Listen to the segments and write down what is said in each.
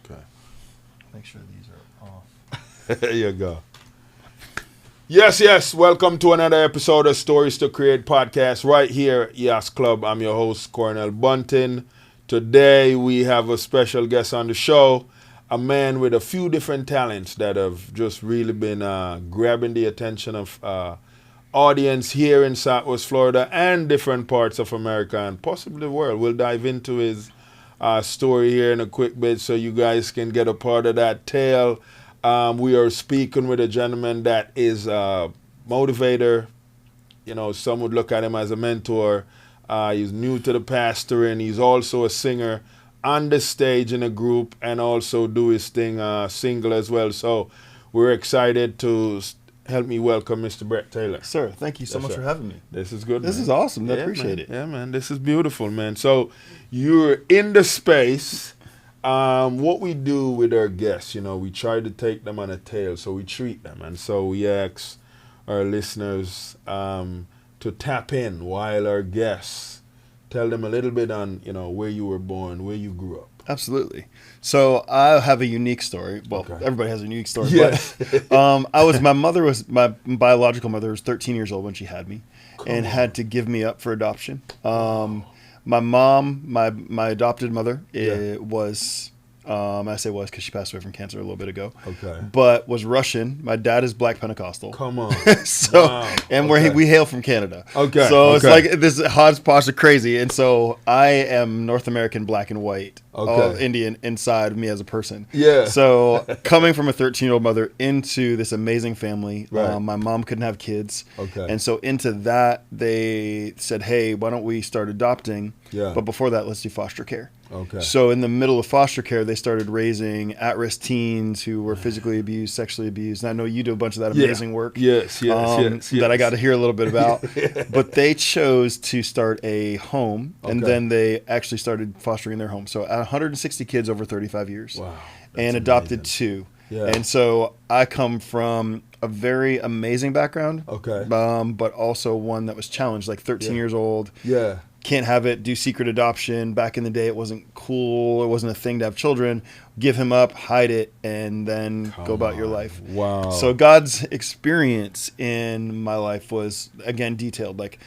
Okay. Make sure these are off. There you go. Yes. Welcome to another episode of Stories to Create podcast right here at Yas Club. I'm your host, Cornell Bunting. Today we have a special guest on the show, a man with a few different talents that have just really been grabbing the attention of audience here in Southwest Florida and different parts of America and possibly the world. We'll dive into his story here in a quick bit so you guys can get a part of that tale. We are speaking with a gentleman that is a motivator. You know, some would look at him as a mentor. He's new to the pastoring. He's also a singer on the stage in a group and also do his thing single as well. So we're excited to help me welcome Mr. Brent Taylor. Sir, thank you so much for having me. This is good, This man. is awesome. I Yeah, appreciate man. it. Yeah, man. This is beautiful, man. So you're in the space. What we do with our guests, you know, we try to take them on a tale, so we treat them. And so we ask our listeners to tap in while our guests tell them a little bit on, you know, where you were born, where you grew up. Absolutely. So I have a unique story. Well, Okay. everybody has a unique story. Yes. But my biological mother was 13 years old when she had me and had to give me up for adoption. My mom, my adopted mother, was, I say was because she passed away from cancer a little bit ago. Okay. But was Russian. My dad is Black Pentecostal. Come on. So, Wow. and Okay. we hail from Canada. Okay. So it's Okay. like this hodgepodge of crazy. And so I am North American, black and white, Okay. all Indian inside of me as a person. Yeah. So coming from a 13-year-old mother into this amazing family, Right. my mom couldn't have kids. Okay. And so into that, they said, hey, why don't we start adopting? Yeah. But before that, let's do foster care. Okay. So in the middle of foster care, they started raising at-risk teens who were physically abused, sexually abused. And I know you do a bunch of that amazing work. Yes. That I got to hear a little bit about. But they chose to start a home, and Okay. then they actually started fostering their home. So 160 kids over 35 years. Wow. And adopted 2. Yeah. And so I come from a very amazing background. Okay. But also one that was challenged, like 13 years old. Yeah. Can't have it, do secret adoption. Back in the day, it wasn't cool. It wasn't a thing to have children. Give him up, hide it, and then go about your life. Wow. So God's experience in my life was, again, detailed. Like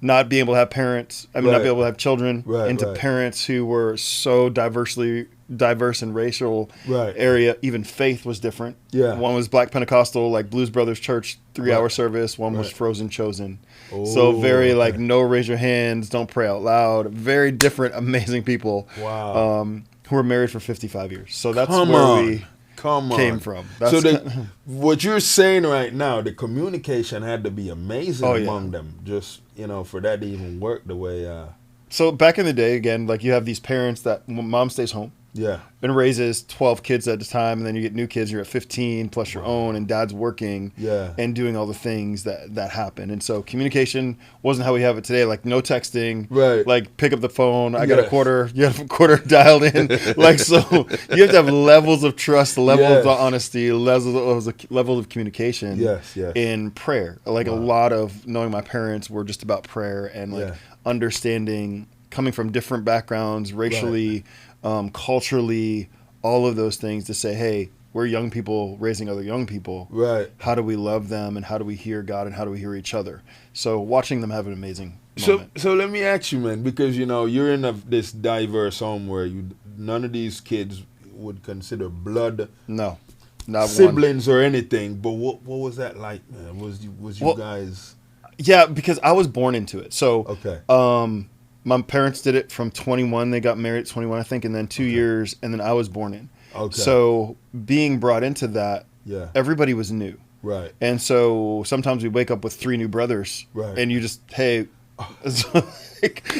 not being able to have parents, not being able to have children, into parents who were so diverse in racial area. Even faith was different. Yeah. One was Black Pentecostal, like Blues Brothers Church, 3-hour service. One was Frozen Chosen. Oh, So very like no raise your hands, don't pray out loud. Very different, amazing people. Wow. Who were married for 55 years. So that's where we came from. So what you're saying right now, the communication had to be amazing among them, just, you know, for that to even work the way. So back in the day, again, like you have these parents that mom stays home. Yeah. And raises 12 kids at a time, and then you get new kids, you're at 15 plus your own, and dad's working and doing all the things that happen. And so communication wasn't how we have it today, like no texting, like pick up the phone, I got a quarter, you have a quarter dialed in. Like, so you have to have levels of trust, levels of honesty, levels of communication in prayer. Like a lot of knowing my parents were just about prayer and like understanding, coming from different backgrounds, racially, culturally, all of those things to say, hey, we're young people raising other young people. Right. How do we love them, and how do we hear God, and how do we hear each other? So watching them have an amazing moment. So let me ask you, man, because, you know, you're in this diverse home where none of these kids would consider blood No, not siblings or anything. But what was that like, man? Was you guys? Yeah, because I was born into it. So my parents did it from 21. They got married at 21, I think, and then 2 years, and then I was born in. Okay. So being brought into that, everybody was new. Right. And so sometimes we wake up with 3 new brothers. Right. And you just, hey.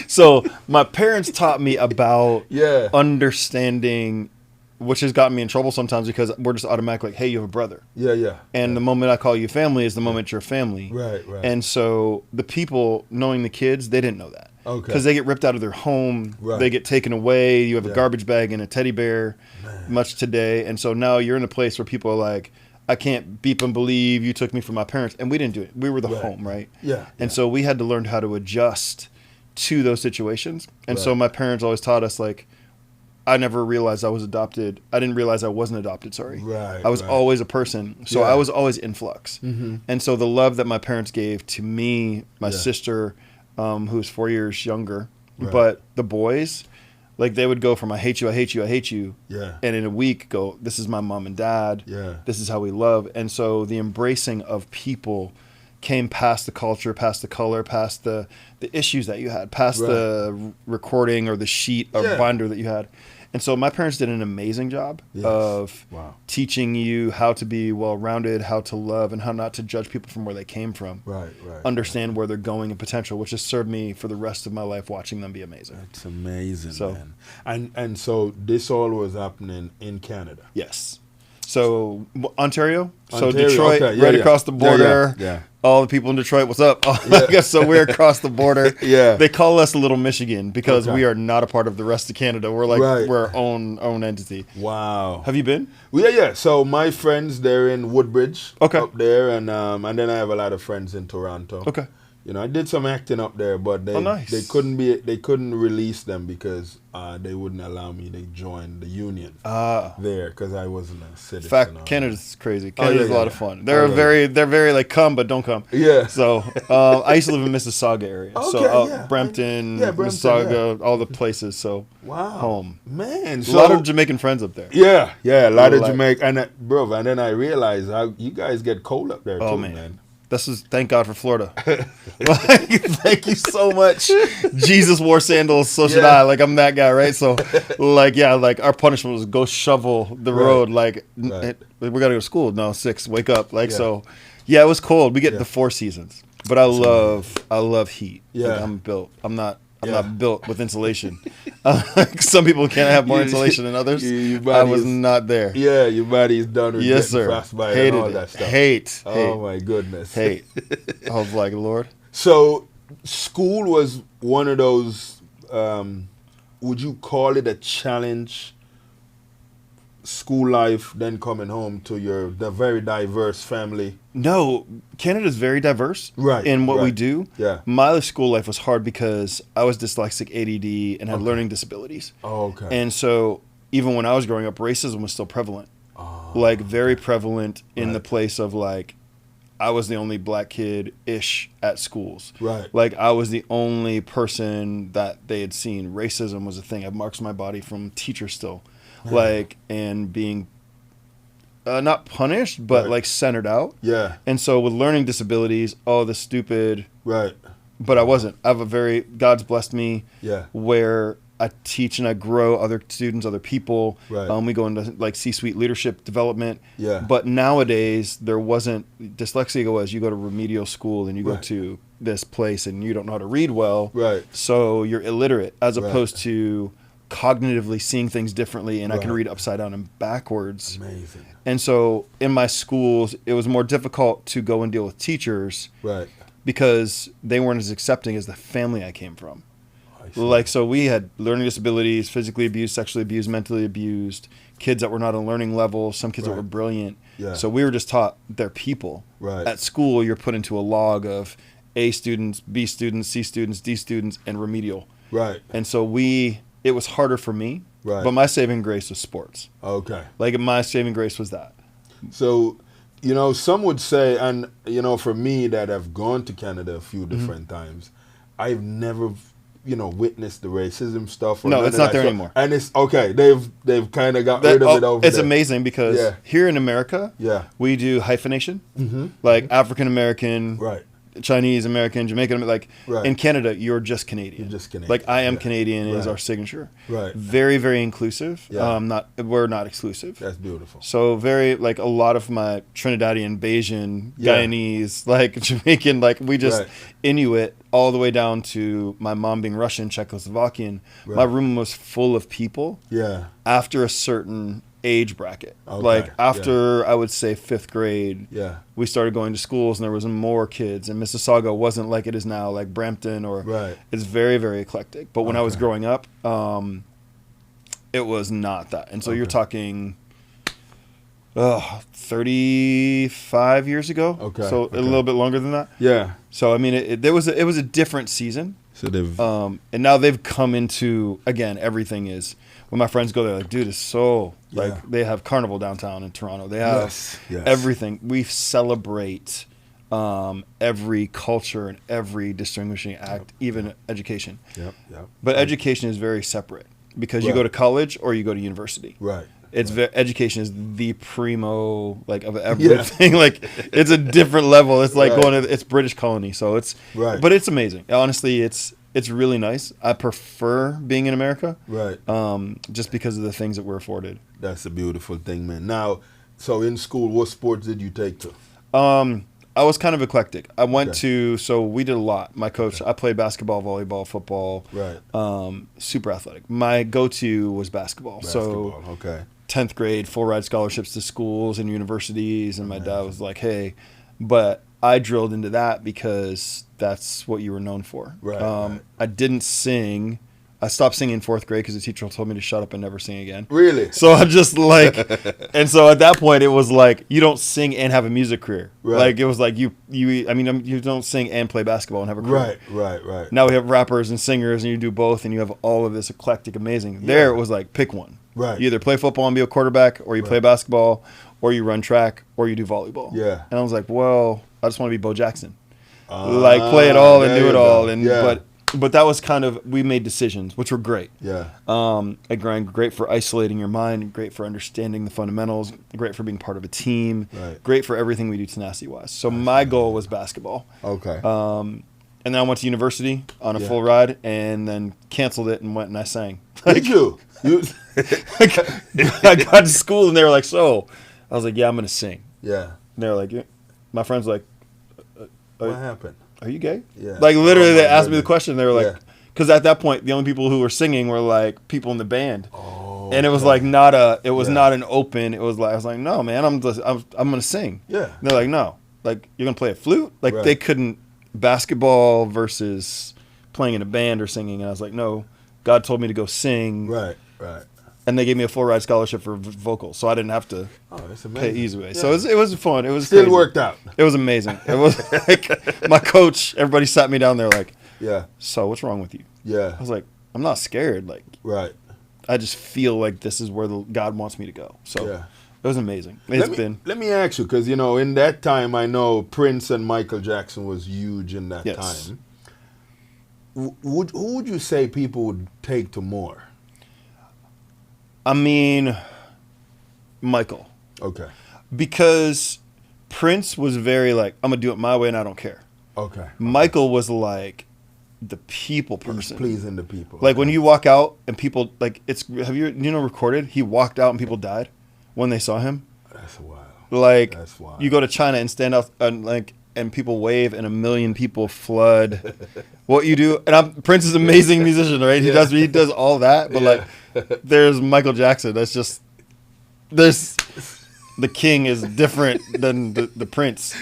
So my parents taught me about understanding, which has gotten me in trouble sometimes because we're just automatic like, hey, you have a brother. Yeah. And the moment I call you family is the moment you're family. Right. And so the people, knowing the kids, they didn't know that. Okay. Because they get ripped out of their home. Right. They get taken away. You have a garbage bag and a teddy bear, much today. And so now you're in a place where people are like, I can't beep and believe you took me from my parents. And we didn't do it. We were the home, right? Yeah. And so we had to learn how to adjust to those situations. And so my parents always taught us, like, I never realized I was adopted. I didn't realize I wasn't adopted, sorry. Right. I was always a person. So I was always in flux. Mm-hmm. And so the love that my parents gave to me, my sister, who's 4 years younger, but the boys, like they would go from I hate you, I hate you, I hate you. Yeah. And in a week go, this is my mom and dad. Yeah. This is how we love. And so the embracing of people came past the culture, past the color, past the issues that you had, past the recording or the sheet or binder that you had. And so my parents did an amazing job of teaching you how to be well-rounded, how to love, and how not to judge people from where they came from. Right. Understand where they're going and potential, which has served me for the rest of my life watching them be amazing. That's amazing, man. And so this all was happening in Canada? Yes. So Ontario, so Detroit, across the border. Yeah. All the people in Detroit, what's up? I guess so. We're across the border. They call us Little Michigan because we are not a part of the rest of Canada. We're like we're our own entity. Wow. Have you been? Well, yeah. So my friends, they're in Woodbridge, up there, and then I have a lot of friends in Toronto. Okay. You know, I did some acting up there, but they couldn't release them because they wouldn't allow me to join the union there because I wasn't a citizen. In fact, Canada's crazy. Canada's a lot of fun. They're very like come but don't come. Yeah. So I used to live in Mississauga area, Brampton, Mississauga, all the places. So home, man. So, a lot of Jamaican friends up there. Yeah, a lot of Jamaican, and then I realized you guys get cold up there too, man. This is thank God for Florida. Thank you so much. Jesus wore sandals, so should I. Like I'm that guy, right? So, like our punishment was go shovel the road. Like we gotta go to school. No, 6, wake up. Like so, it was cold. We get the 4 seasons, but I love heat. Yeah, like, I'm not built with insulation. Some people can't have more insulation than others. I was not there. Yeah, your body is done with frostbite and all that stuff. Hate. Oh my goodness. Hate. I was like, Lord. So school was one of those, would you call it a challenge? School life, then coming home to the very diverse family? No, Canada's very diverse in what we do. Yeah. My school life was hard because I was dyslexic, ADD, and had learning disabilities. Oh, okay. And so even when I was growing up, racism was still prevalent. Oh, like very prevalent in the place of like, I was the only black kid-ish at schools. Right. Like I was the only person that they had seen. Racism was a thing. I've marked my body from teachers still. Like, and being not punished, but like centered out. Yeah. And so with learning disabilities, the stupid. Right. But I wasn't. I have God's blessed me. Yeah. Where I teach and I grow other students, other people. Right. We go into like C-suite leadership development. Yeah. But nowadays there wasn't dyslexia was you go to remedial school and you go to this place and you don't know how to read well. Right. So you're illiterate as opposed to cognitively seeing things differently, and I can read upside down and backwards. Amazing. And so in my schools, it was more difficult to go and deal with teachers, because they weren't as accepting as the family I came from. Like, so we had learning disabilities, physically abused, sexually abused, mentally abused, kids that were not on learning level, some kids that were brilliant. Yeah. So we were just taught they're people. Right. At school, you're put into a log of A students, B students, C students, D students, and remedial. Right. And so it was harder for me, but my saving grace was sports. Okay. Like my saving grace was that. So, some would say, and, for me that have gone to Canada a few different times, I've never, witnessed the racism stuff. No, it's not there anymore. And it's, okay, they've kind of got rid of it over there. It's amazing because here in America, we do hyphenation, like African American, Chinese American, Jamaican, like in Canada, you're just Canadian. You're just Canadian. Like I am Canadian is our signature. Right. Very, very inclusive. Yeah. We're not exclusive. That's beautiful. So very like a lot of my Trinidadian, Bayesian, Guyanese, like Jamaican, like we just Inuit all the way down to my mom being Russian, Czechoslovakian. My room was full of people. Yeah. After a certain age bracket. Okay. Like after I would say 5th grade, we started going to schools and there was more kids, and Mississauga wasn't like it is now, like Brampton it's very, very eclectic. But when I was growing up, it was not that. And so you're talking 35 years ago. Okay. So a little bit longer than that. Yeah. So I mean it was a different season. So they've and now they've come into, again, everything is, when my friends go there, like, dude, it's so, like, they have Carnival downtown in Toronto. They have everything. We celebrate every culture and every distinguishing act, even education. But education is very separate because you go to college or you go to university. It's education is the primo, like, of everything. Like, it's a different level. It's like going to, it's British colony. So it's, but it's amazing. Honestly, it's really nice. I prefer being in America. Just because of the things that we're afforded. That's a beautiful thing, man. Now, so in school, what sports did you take to? I was kind of eclectic. I went to, so we did a lot. My coach, I played basketball, volleyball, football. Super athletic. My go-to was basketball. So 10th grade, full ride scholarships to schools and universities. And my dad was like, hey, but I drilled into that because that's what you were known for. I didn't sing. I stopped singing in 4th grade because the teacher told me to shut up and never sing again. Really? So I just like, and so at that point it was like, you don't sing and have a music career. Like it was like you don't sing and play basketball and have a career. Right. Now we have rappers and singers and you do both and you have all of this eclectic amazing. There it was like, pick one. You either play football and be a quarterback, or you play basketball, or you run track, or you do volleyball. And I was like, well, I just want to be Bo Jackson. Like play it all and do it all. And but that was kind of, we made decisions, which were great. Again, great for isolating your mind, great for understanding the fundamentals, great for being part of a team, great for everything we do tenacity-wise. So my goal was basketball. And then I went to university on a full ride and then canceled it and went and I sang. Did you? I got to school and they were like, so? I was like, yeah, I'm going to sing. And they were like, my friends were like, what happened? Are you gay? Like literally they asked me the question. They were like, because at that point, the only people who were singing were like people in the band. And it was like not an open, it was like, I was like, no, man, I'm going to sing. And they're like, no, like you're going to play a flute? Like they couldn't, basketball versus playing in a band or singing. And I was like, no, God told me to go sing. And they gave me a full ride scholarship for vocals, so I didn't have to pay easy way. So it was fun. It was still crazy. Worked out. It was amazing. It was like my coach. Everybody sat me down there like, so what's wrong with you? I was like, I'm not scared. Like, I just feel like this is where God wants me to go. So it was amazing. Let me ask you, because in that time I know Prince and Michael Jackson was huge in that time. Who would you say people would take to more? I mean, Michael. Because Prince was very like, I'm going to do it my way and I don't care. Michael was like the people person. He's pleasing the people. Like when you walk out and people, like, recorded? He walked out and people died when they saw him. That's wild. Like, that's wild. You go to China and stand out and people wave and 1 million people flood what you do. And Prince is an amazing musician, right? He does all that, but like there's Michael Jackson. That's just the king is different than the prince.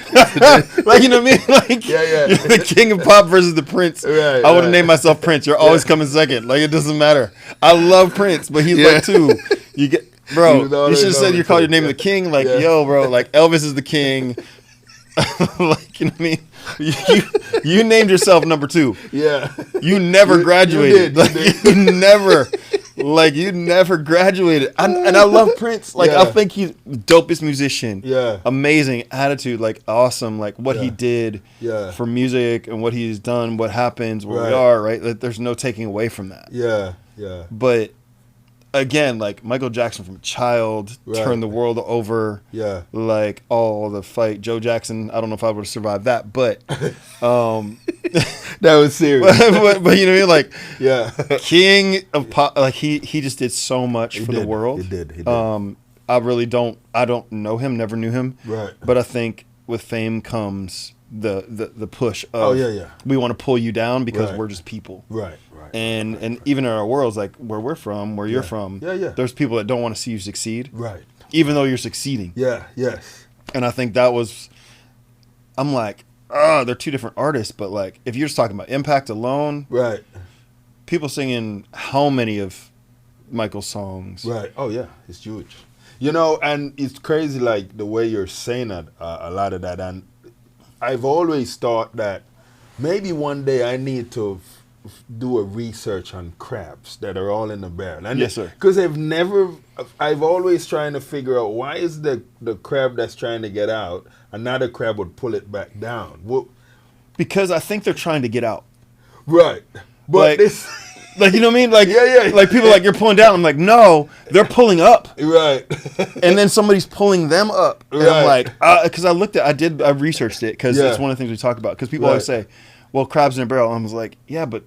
Like, you know what I mean? Like you're the king of pop versus the prince. I would have named myself Prince. You're always coming second. Like it doesn't matter. I love Prince, but he's like two. You get bro, you should have said you call your name the king. Like, yo, bro, like Elvis is the king. Like, you know what I mean? You named yourself number 2. You never graduated. You never. Like, you never graduated. And I love Prince. Like, I think he's dopest musician. Amazing attitude. Like, awesome. Like, what he did for music and what he's done, what happens, where we are, right? Like, there's no taking away from that. But again, like Michael Jackson from a child turned the world over. Like all the fight. Joe Jackson, I don't know if I would have survived that, but that was serious. but you know what I mean? Like king of pop, like he just did so much for the world. He did. I don't know him, never knew him. But I think with fame comes the push of we want to pull you down because we're just people. And even in our worlds, like where we're from, where you're from, there's people that don't want to see you succeed. Even though you're succeeding. And I think that was, I'm like, they're two different artists, but like if you're just talking about impact alone, people singing how many of Michael's songs. Oh yeah, it's huge. You know, and it's crazy like the way you're saying that, a lot of that. And I've always thought that maybe one day I need to do a research on crabs that are all in the barrel. And yes, sir. Because I've always trying to figure out why is the crab that's trying to get out, another crab would pull it back down. Well, because I think they're trying to get out. Right. But like, this... Like, you know what I mean? Like, yeah. Like, people like, you're pulling down. I'm like, no, they're pulling up. Right. And then somebody's pulling them up. And I'm like, because I researched it, because it's one of the things we talked about. Because people always say, well, crabs in a barrel. And I was like, yeah, but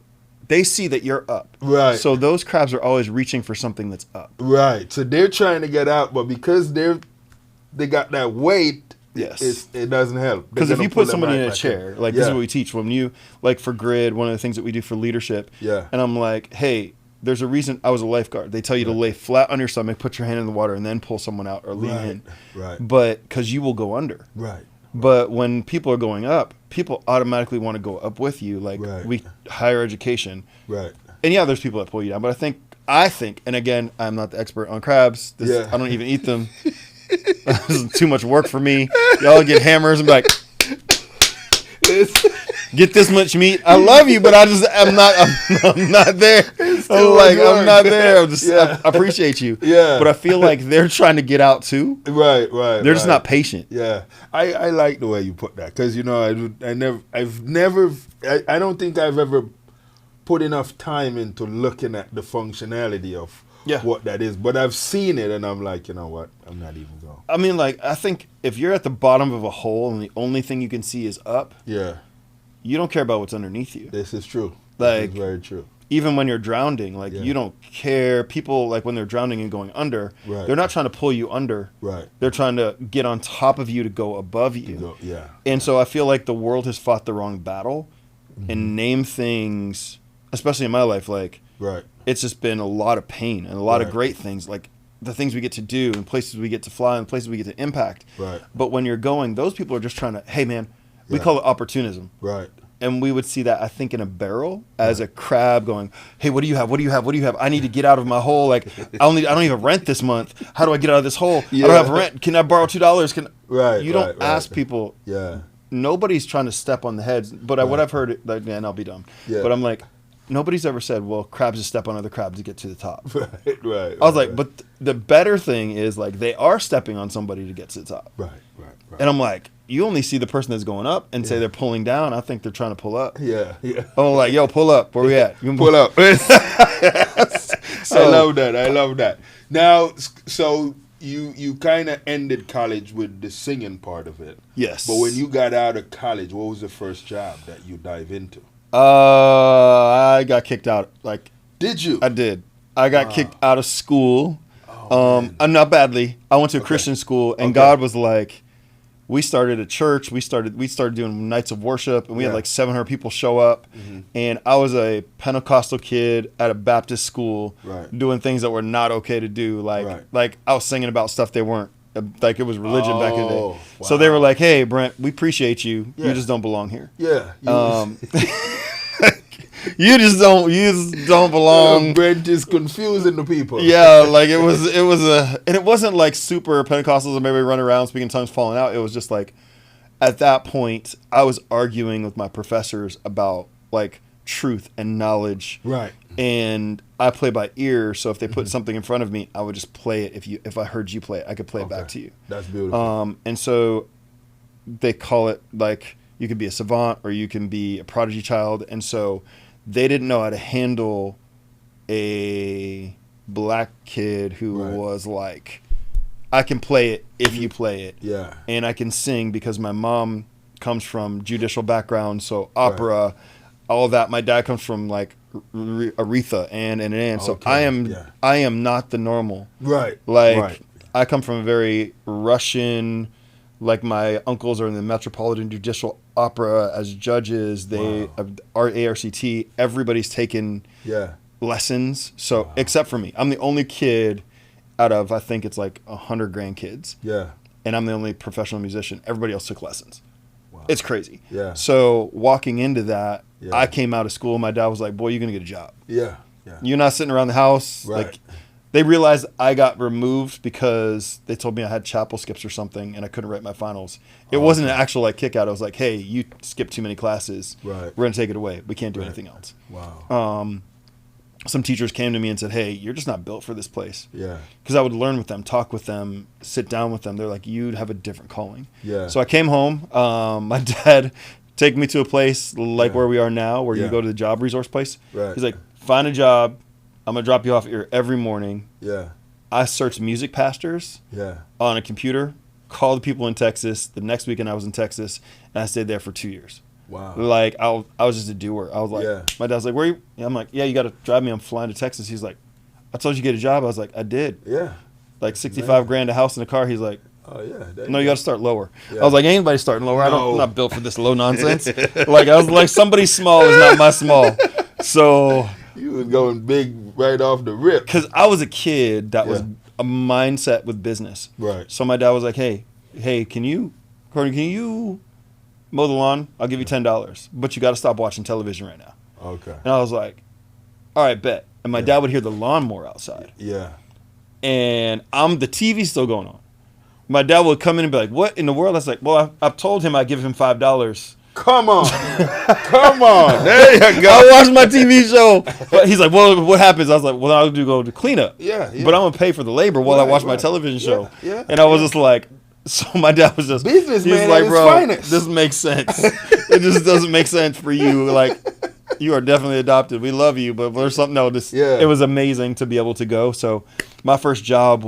they see that you're up. Right. So those crabs are always reaching for something that's up. Right. So they're trying to get out, but because they got that weight, yes, it doesn't help. Because if you put somebody in a chair, like this is what we teach when you, like for grid, one of the things that we do for leadership. Yeah. And I'm like, hey, there's a reason I was a lifeguard. They tell you to lay flat on your stomach, put your hand in the water, and then pull someone out or lean in. Right. But because you will go under. Right. But when people are going up, people automatically want to go up with you. Like we higher education. Right. And yeah, there's people that pull you down. But I think, and again, I'm not the expert on crabs. I don't even eat them. This is too much work for me. Y'all get hammers and be like, get this much meat. I love you, but I'm not there. I'm not there. I appreciate you. Yeah. But I feel like they're trying to get out too. Right. They're just not patient. Yeah. I like the way you put that, because, you know, I don't think I've ever put enough time into looking at the functionality of what that is. But I've seen it and I'm like, you know what? I'm not even going. I mean, like, I think if you're at the bottom of a hole and the only thing you can see is up, you don't care about what's underneath you. This is true. Like, this is very true. Even when you're drowning, like, you don't care. People, like, when they're drowning and going under, they're not trying to pull you under. Right. They're trying to get on top of you to go above you. And so I feel like the world has fought the wrong battle and named things, especially in my life, like, it's just been a lot of pain and a lot of great things, like the things we get to do and places we get to fly and places we get to impact. Right. But when you're going, those people are just trying to, hey, man, we call it opportunism. Right. And we would see that, I think, in a barrel as a crab going, hey, what do you have? What do you have? What do you have? I need to get out of my hole. Like, I don't even rent this month. How do I get out of this hole? I don't have rent. Can I borrow $2? You don't ask people. Yeah. Nobody's trying to step on the heads. But what I've heard, like, and I'll be dumb. Yeah. But I'm like, nobody's ever said, well, crabs just step on other crabs to get to the top. Right. I was like, but the better thing is, like, they are stepping on somebody to get to the top. Right. And I'm like, you only see the person that's going up and say they're pulling down. I think they're trying to pull up. Yeah. I'm like, yo, pull up. Where we at? You can pull up. I love that. Now, so you kind of ended college with the singing part of it. Yes. But when you got out of college, what was the first job that you dive into? I got kicked out. Like, did you? I did. I got kicked out of school. Not badly. I went to a Christian school, and God was like, we started a church. We started doing nights of worship, and we had like 700 people show up. And I was a Pentecostal kid at a Baptist school, doing things that were not okay to do. Like I was singing about stuff they weren't. Like, it was religion back in the day. Wow. So they were like, hey, Brent, we appreciate you. You just don't belong here. Yeah. You just don't belong. Brent is confusing the people. Yeah, like it was and it wasn't like super Pentecostals and maybe running around speaking tongues falling out. It was just like, at that point, I was arguing with my professors about like truth and knowledge. Right. And I play by ear, so if they put something in front of me, I would just play it. If I heard you play it, I could play it back to you. That's beautiful. And so they call it, like, you could be a savant or you can be a prodigy child. And so they didn't know how to handle a black kid who was like, I can play it if you play it. Yeah. And I can sing because my mom comes from judicial background, so opera, all that. My dad comes from like Aretha and so I am not the normal. Right. Like I come from a very Russian, like my uncles are in the Metropolitan Judicial Opera as judges. They are ARCT. Everybody's taken lessons. So except for me, I'm the only kid out of, I think it's like 100 grandkids. Yeah. And I'm the only professional musician. Everybody else took lessons. Wow. It's crazy. Yeah. So walking into that, I came out of school. My dad was like, boy, you're going to get a job. Yeah. Yeah. You're not sitting around the house. Right. Like, They realized I got removed because they told me I had chapel skips or something, and I couldn't write my finals. It wasn't an actual like kick out. I was like, hey, you skipped too many classes. Right. We're gonna take it away. We can't do anything else. Wow. Some teachers came to me and said, hey, you're just not built for this place. Yeah. Because I would learn with them, talk with them, sit down with them. They're like, you'd have a different calling. Yeah. So I came home. My dad took me to a place like where we are now, where you go to the job resource place. Right. He's like, find a job. I'm going to drop you off here every morning. Yeah. I searched music pastors on a computer, called the people in Texas. The next weekend I was in Texas, and I stayed there for 2 years. Wow. Like, I was just a doer. I was like, my dad's like, where are you? I'm like, yeah, you got to drive me. I'm flying to Texas. He's like, I told you to get a job. I was like, I did. Yeah. Like 65 grand, a house and a car. He's like, oh, yeah. No, you got to start lower. Yeah. I was like, ain't anybody starting lower. I'm not built for this low nonsense. Like, I was like, somebody small is not my small. So. You was going big right off the rip. Because I was a kid that was a mindset with business. Right. So my dad was like, hey, can you mow the lawn? I'll give you $10. But you got to stop watching television right now. Okay. And I was like, all right, bet. And my dad would hear the lawnmower outside. Yeah. And the TV's still going on. My dad would come in and be like, what in the world? I was like, well, I've told him I'd give him $5. Come on. Come on. There you go. I watched my TV show. But he's like, well, what happens? I was like, well, I'll go to cleanup. Yeah. But I'm going to pay for the labor while I watch my television show. Yeah. And I was just like, so my dad was just, businessman like, at bro, his finest. this makes sense. It just doesn't make sense for you. Like, you are definitely adopted. We love you, but there's something else. Yeah. It was amazing to be able to go. So my first job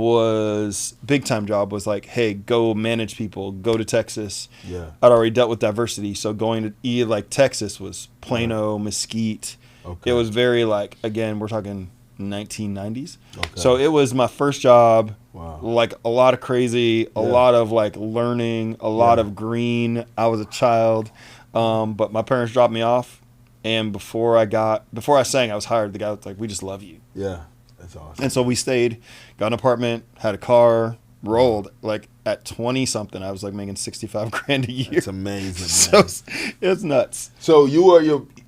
big time job was like, hey, go manage people, go to Texas. Yeah. I'd already dealt with diversity. So going to like Texas was Plano, Mesquite. Okay. It was very like, again, we're talking 1990s. Okay. So it was my first job. Wow. Like a lot of crazy, a lot of like learning, a lot of green. I was a child. But my parents dropped me off. And before I sang, I was hired. The guy was like, we just love you. Yeah. That's awesome. And so we stayed, got an apartment, had a car, rolled. Like at 20 something, I was like making 65 grand a year. That's amazing, man. So it's nuts. So you were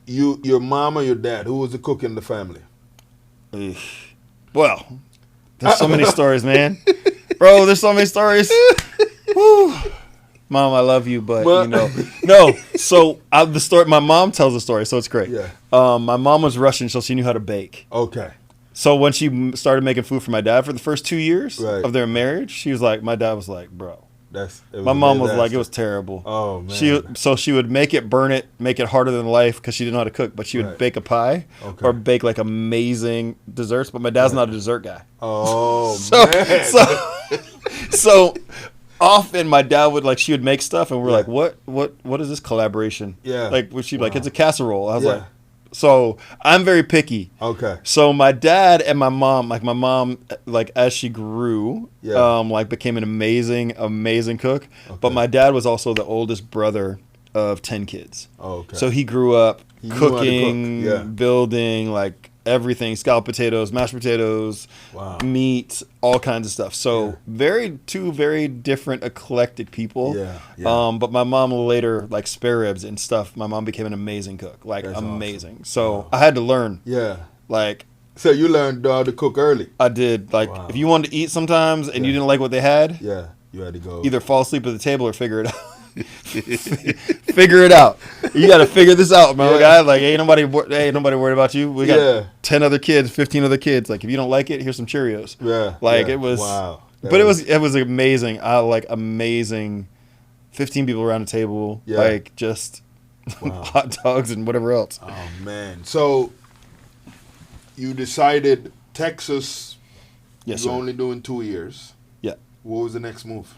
your mom or your dad? Who was the cook in the family? Well, there's so many stories, man. Bro, there's so many stories. Woo. Mom, I love you, but you know, no. So the story, my mom tells the story, so it's great. Yeah. My mom was Russian, so she knew how to bake. Okay. So when she started making food for my dad for the first 2 years Right. of their marriage, she was like, my dad was like, bro. My a mom was disaster. like, it was terrible. Oh man. She would make it, burn it, make it harder than life because she didn't know how to cook. But she would bake a pie or bake like amazing desserts. But my dad's not a dessert guy. Oh man. So often my dad would she would make stuff and we're like, what is this collaboration? Yeah. Like she'd be like, it's a casserole. I was like, so I'm very picky. Okay. So my dad and my mom, as she grew, became an amazing cook. Okay. But my dad was also the oldest brother of 10 kids. Oh, okay. So he grew up cooking, building, like everything, scalloped potatoes, mashed potatoes, meat, all kinds of stuff. So two very different eclectic people. Yeah. But my mom later, like spare ribs and stuff, my mom became an amazing cook, that's amazing. Awesome. So I had to learn. Yeah. So you learned how to cook early. I did. If you wanted to eat sometimes and you didn't like what they had, you had to go either fall asleep at the table or figure it out. Figure it out. You got to figure this out, my guy. Like, ain't nobody worried about you. We got 10 other kids, 15 other kids. Like, if you don't like it, here's some Cheerios. It was. Wow. But it was amazing. Amazing. 15 people around the table. Just hot dogs and whatever else. Oh man. So you decided Texas. Yes, you're sir. only doing 2 years. Yeah. What was the next move?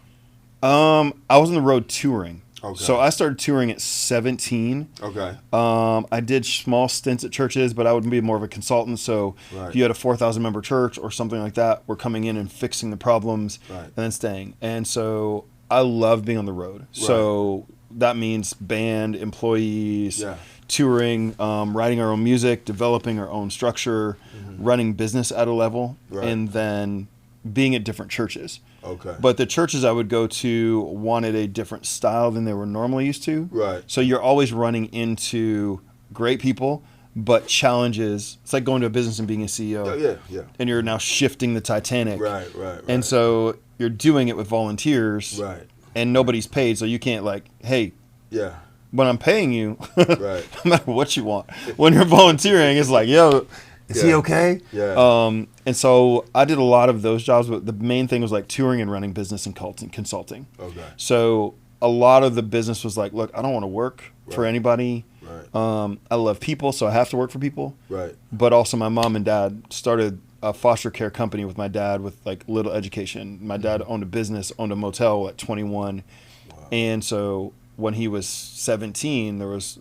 I was on the road touring. Okay. So I started touring at 17. Okay. I did small stints at churches, but I would be more of a consultant. So if you had a 4,000 member church or something like that, we're coming in and fixing the problems and then staying. And so I love being on the road. Right. So that means band, employees, touring, writing our own music, developing our own structure, running business at a level, and then being at different churches. Okay. But the churches I would go to wanted a different style than they were normally used to. Right. So you're always running into great people but challenges. It's like going to a business and being a CEO. Yeah. And you're now shifting the Titanic. Right. And so you're doing it with volunteers. Right. And nobody's paid, so you can't like, hey. Yeah. When I'm paying you, right. no matter what you want. When you're volunteering, it's like, yo, is he okay? Yeah. And so I did a lot of those jobs, but the main thing was like touring and running business and consulting. Okay. So a lot of the business was like, look, I don't want to work for anybody. Right. I love people, so I have to work for people. Right. But also my mom and dad started a foster care company with my dad with like little education. My dad owned a business, owned a motel at 21. Wow. And so when he was 17, there was,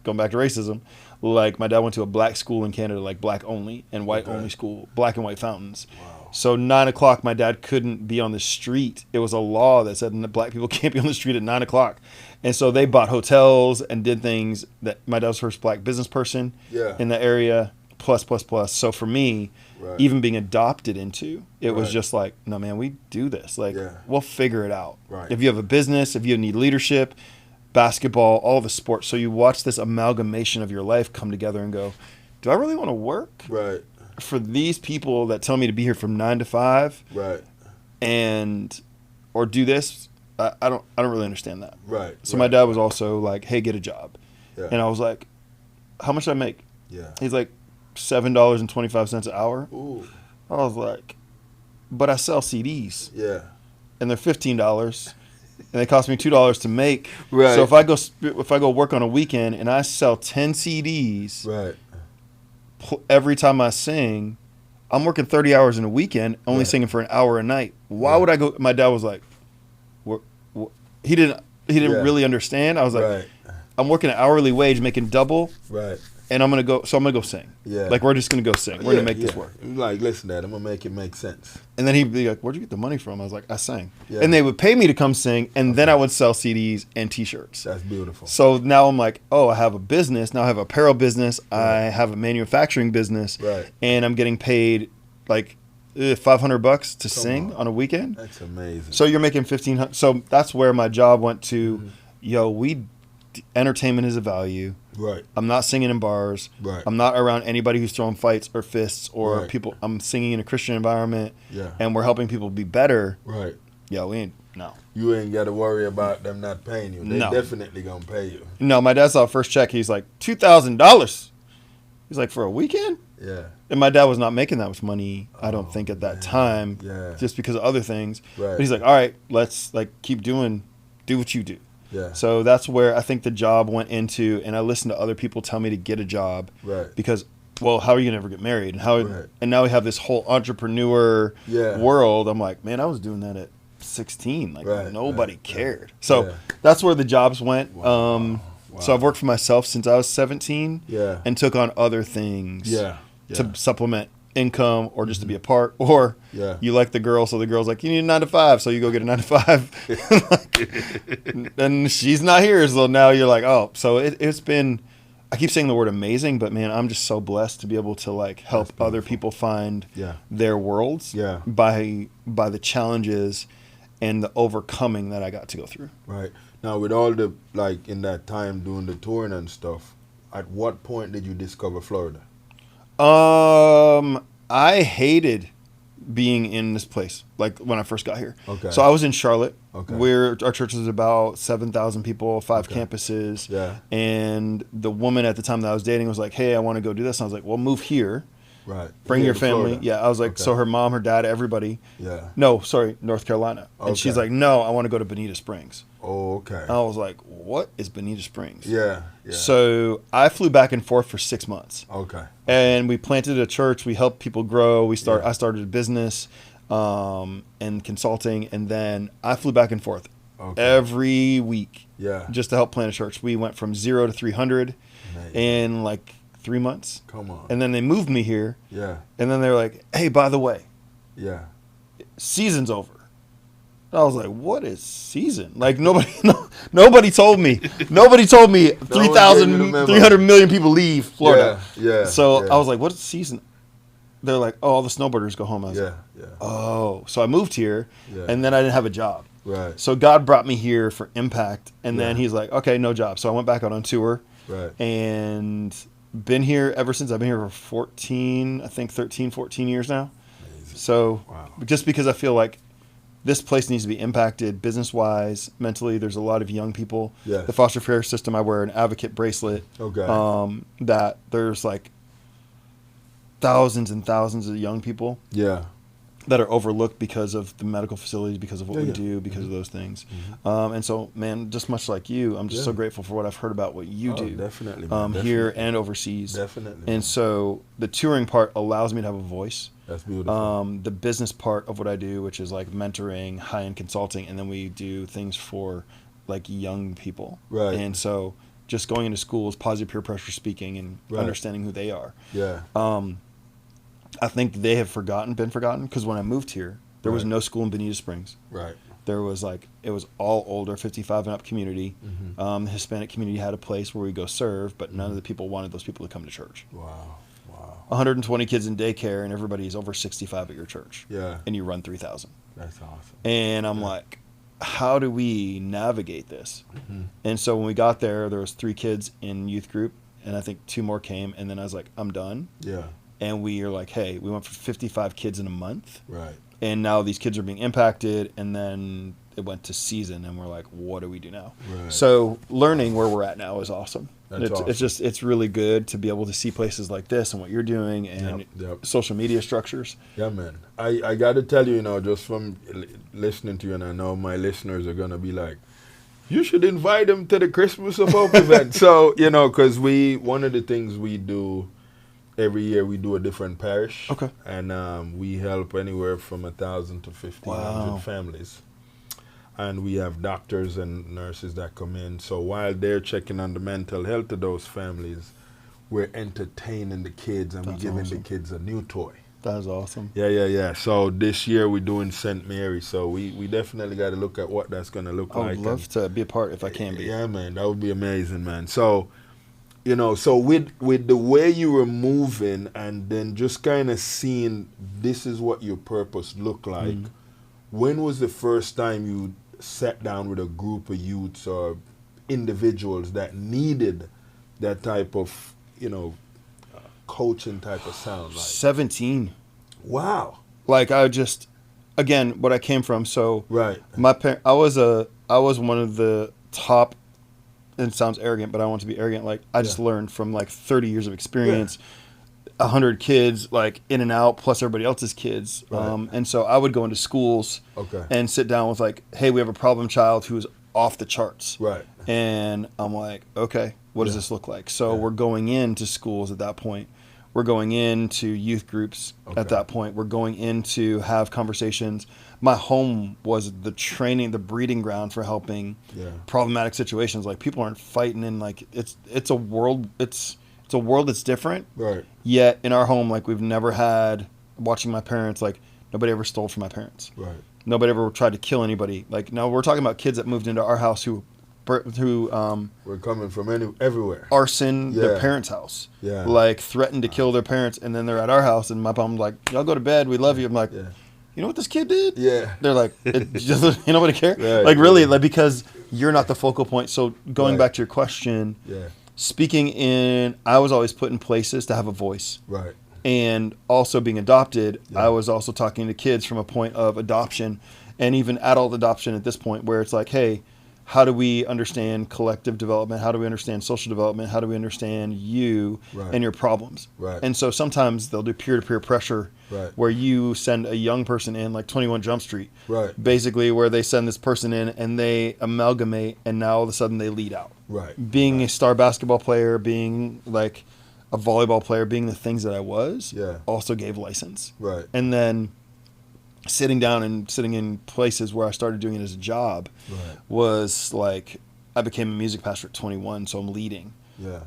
going back to racism, like my dad went to a black school in Canada, like black only and white only school, black and white fountains. Wow. So 9 o'clock, my dad couldn't be on the street. It was a law that said that black people can't be on the street at 9 o'clock. And so they bought hotels and did things that my dad was the first black business person in the area, plus. So for me, even being adopted into, it was just like, no, man, we do this. Like, we'll figure it out. Right. If you have a business, if you need leadership, basketball, all the sports. So you watch this amalgamation of your life come together and go, do I really want to work for these people that tell me to be here from 9 to 5? Right. Or do this? I don't really understand that. Right. So my dad was also like, hey, get a job. Yeah. And I was like, how much do I make? Yeah. He's like, $7.25 an hour. Ooh. I was like, but I sell CDs. Yeah. And they're $15. And they cost me $2 to make. Right. So if I go work on a weekend and I sell 10 CDs, every time I sing, I'm working 30 hours in a weekend, only singing for an hour a night. Why would I go? My dad was like, he didn't really understand. I was like, I'm working an hourly wage, making double. Right. And I'm gonna go sing. Yeah. Like we're just gonna go sing. We're gonna make this work. Like, listen, Dad, I'm gonna make it make sense. And then he'd be like, where'd you get the money from? I was like, I sang. Yeah. And they would pay me to come sing, and then I would sell CDs and T-shirts. That's beautiful. So now I'm like, oh, I have a business. Now I have an apparel business. I have a manufacturing business. Right. And I'm getting paid like $500 to sing on a weekend. That's amazing. So you're making $1,500. So that's where my job went to. Entertainment is a value. Right. I'm not singing in bars. Right. I'm not around anybody who's throwing fights or fists or people. I'm singing in a Christian environment. Yeah. And we're helping people be better. Right. Yeah, we ain't. No. You ain't got to worry about them not paying you. They definitely gonna pay you. No, my dad saw first check. He's like $2,000. He's like, for a weekend. Yeah. And my dad was not making that much money, I don't think, at that time. Yeah. Just because of other things. Right. But he's like, all right, let's like keep do what you do. Yeah. So that's where I think the job went into, and I listened to other people tell me to get a job. Right. Because, well, how are you gonna ever get married? And now we have this whole entrepreneur world. I'm like, man, I was doing that at 16. Like nobody cared. So that's where the jobs went. Wow. So I've worked for myself since I was 17. Yeah. And took on other things. Yeah. To supplement income or just to be a part, or you like the girl, so the girl's like, you need a 9 to 5, so you go get a 9 to 5. And she's not here, so now you're like, oh. So it's been, I keep saying the word amazing, but man, I'm just so blessed to be able to like help other people find their worlds by the challenges and the overcoming that I got to go through. Right. Now with all the, like in that time doing the touring and stuff, at what point did you discover Florida? I hated being in this place, like when I first got here. Okay. So I was in Charlotte, where our church is about 7,000 people, 5 campuses. Yeah. And the woman at the time that I was dating was like, hey, I want to go do this. And I was like, well, move here. Right. Bring your family. Florida. Yeah. I was like, so her mom, her dad, everybody. Yeah. No, sorry, North Carolina. And she's like, no, I want to go to Bonita Springs. Oh, okay. I was like, what is Bonita Springs? Yeah. So I flew back and forth for 6 months. Okay. And we planted a church. We helped people grow. I started a business and consulting. And then I flew back and forth every week just to help plant a church. We went from 0 to 300 in like 3 months. Come on. And then they moved me here. Yeah. And then they were like, hey, by the way, season's over. I was like, what is season? Like nobody told me. Nobody told me 300 million people leave Florida. Yeah. So I was like, what is season? They're like, oh, all the snowboarders go home. I was like, oh. So I moved here and then I didn't have a job. Right. So God brought me here for impact. And then he's like, okay, no job. So I went back out on tour. Right. And been here ever since. I've been here for 13, 14 years now. Amazing. So wow. Just because I feel like this place needs to be impacted business-wise, mentally. There's a lot of young people. Yes. The foster care system, I wear an advocate bracelet. Okay. That there's like thousands and thousands of young people. Yeah. That are overlooked because of the medical facilities, because of what we do, because of those things. And so, man, just much like you, I'm just so grateful for what I've heard about what you do. Definitely, man. Here and overseas. Definitely. And so the touring part allows me to have a voice. That's beautiful. The business part of what I do, which is like mentoring, high-end consulting, and then we do things for like young people. Right. And so just going into schools, positive peer pressure speaking, and understanding who they are. Yeah. I think they have been forgotten, because when I moved here, there was no school in Bonita Springs. Right. There was it was all older, 55 and up community. The Hispanic community had a place where we go serve, but none of the people wanted those people to come to church. Wow. 120 kids in daycare, and everybody's over 65 at your church. Yeah. And you run 3,000. That's awesome. And I'm like, how do we navigate this? And so when we got there was 3 kids in youth group, and I think 2 more came, and then I was like, I'm done. Yeah. And we are like, hey, we went for 55 kids in a month. Right. And now these kids are being impacted, and then it went to season, and we're like, what do we do now? Right. So learning where we're at now is awesome. Awesome. It's really good to be able to see places like this and what you're doing, and social media structures. Yeah, man. I got to tell you, just from listening to you, and I know my listeners are going to be like, you should invite them to the Christmas of Hope event. So, because one of the things we do, every year we do a different parish. Okay. And we help anywhere from 1,000 to 1,500 families. And we have doctors and nurses that come in. So while they're checking on the mental health of those families, we're entertaining the kids, and we're giving the kids a new toy. That is awesome. Yeah. So this year we're doing St. Mary. So we definitely got to look at what that's going to look like. I would love to be a part if I can be. Yeah, man. That would be amazing, man. So, so with the way you were moving, and then just kind of seeing this is what your purpose looked like, when was the first time you sat down with a group of youths or individuals that needed that type of, coaching type of sound? 17. Wow. Again, what I came from. So right. I was one of the top. It sounds arrogant, but I want to be arrogant. I just learned from 30 years of experience, 100 kids in and out, plus everybody else's kids. Right. And so I would go into schools and sit down with hey, we have a problem child who's off the charts. Right. And I'm like, okay, what does this look like? So we're going into schools at that point. We're going into youth groups at that point. We're going in to have conversations. My home was the training, the breeding ground for helping problematic situations. People aren't fighting in it's a world. It's a world that's different. Right. Yet in our home, we've never had, watching my parents, nobody ever stole from my parents. Right. Nobody ever tried to kill anybody. No, we're talking about kids that moved into our house who we're coming from everywhere. Arson their parents' house. Yeah. Threatened to kill their parents, and then they're at our house, and my mom's like, y'all go to bed, we love you. I'm like, you know what this kid did? Yeah. They're like, nobody care? Really, because you're not the focal point. So going back to your question, I was always put in places to have a voice. Right. And also being adopted, I was also talking to kids from a point of adoption, and even adult adoption at this point, where it's hey, how do we understand collective development? How do we understand social development? How do we understand you and your problems? Right. And so sometimes they'll do peer-to-peer pressure where you send a young person in, 21 Jump Street, basically, where they send this person in and they amalgamate, and now all of a sudden they lead out. Right. Being a star basketball player, being a volleyball player, being the things that I was, also gave license. Right. And then sitting in places where I started doing it as a job was I became a music pastor at 21, so I'm leading. Yeah.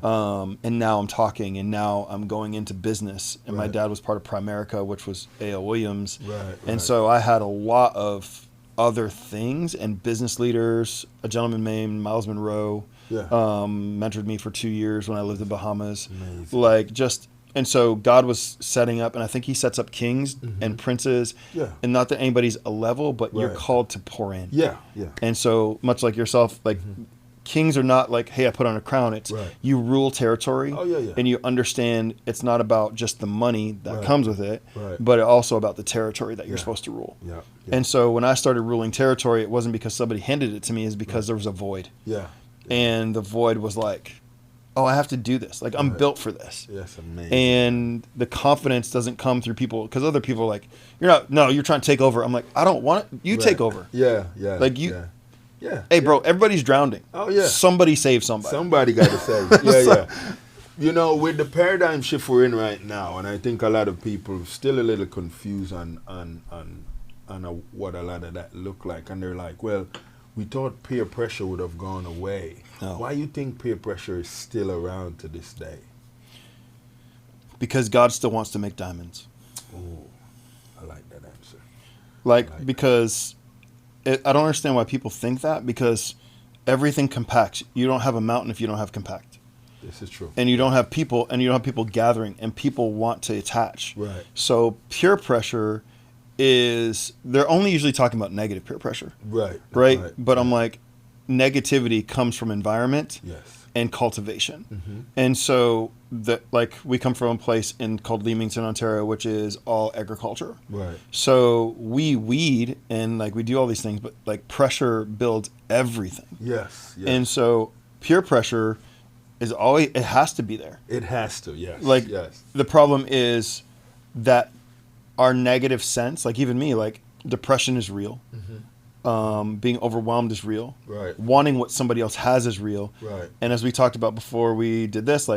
And now I'm talking, and now I'm going into business. And my dad was part of Primerica, which was A.L. Williams. Right. And so I had a lot of other things and business leaders. A gentleman named Miles Monroe mentored me for 2 years when I lived in Bahamas. Amazing. And so God was setting up, and I think he sets up kings and princes. Yeah. And not that anybody's a level, but you're called to pour in. Yeah. And so much like yourself, kings are not like, hey, I put on a crown. It's you rule territory. Oh, yeah. And you understand it's not about just the money that comes with it, Right. but also about the territory that you're supposed to rule. Yeah. And so when I started ruling territory, it wasn't because somebody handed it to me, it's because there was a void. Yeah. And the void was like, oh, I have to do this. Like, I'm built for this. Yes, amazing. And the confidence doesn't come through people, because other people are like, you're trying to take over. I'm like, I don't want it. You take over. Yeah. Like, you. Yeah. Hey, bro, everybody's drowning. Oh, yeah. Somebody save somebody. Somebody got to save. Yeah. You know, with the paradigm shift we're in right now, and I think a lot of people are still a little confused on what a lot of that look like. And they're like, well, we thought peer pressure would have gone away. No. Why you think peer pressure is still around to this day? Because God still wants to make diamonds. Oh, I like that answer. Because I don't understand why people think that, because everything compacts. You don't have a mountain if you don't have compact. This is true. And you don't have people, gathering, and people want to attach. Right. So peer pressure they're only usually talking about negative peer pressure. Right. But I'm like, negativity comes from environment. Yes. And cultivation. Mm-hmm. And so we come from a place called Leamington, Ontario, which is all agriculture. Right. So we weed and we do all these things, but pressure builds everything. Yes. And so peer pressure is always, it has to be there. It has to, yes. Yes. The problem is that our negative sense, even me, depression is real. Mm-hmm. Being overwhelmed is real. Right. Wanting what somebody else has is real. Right. And as we talked about before we did this,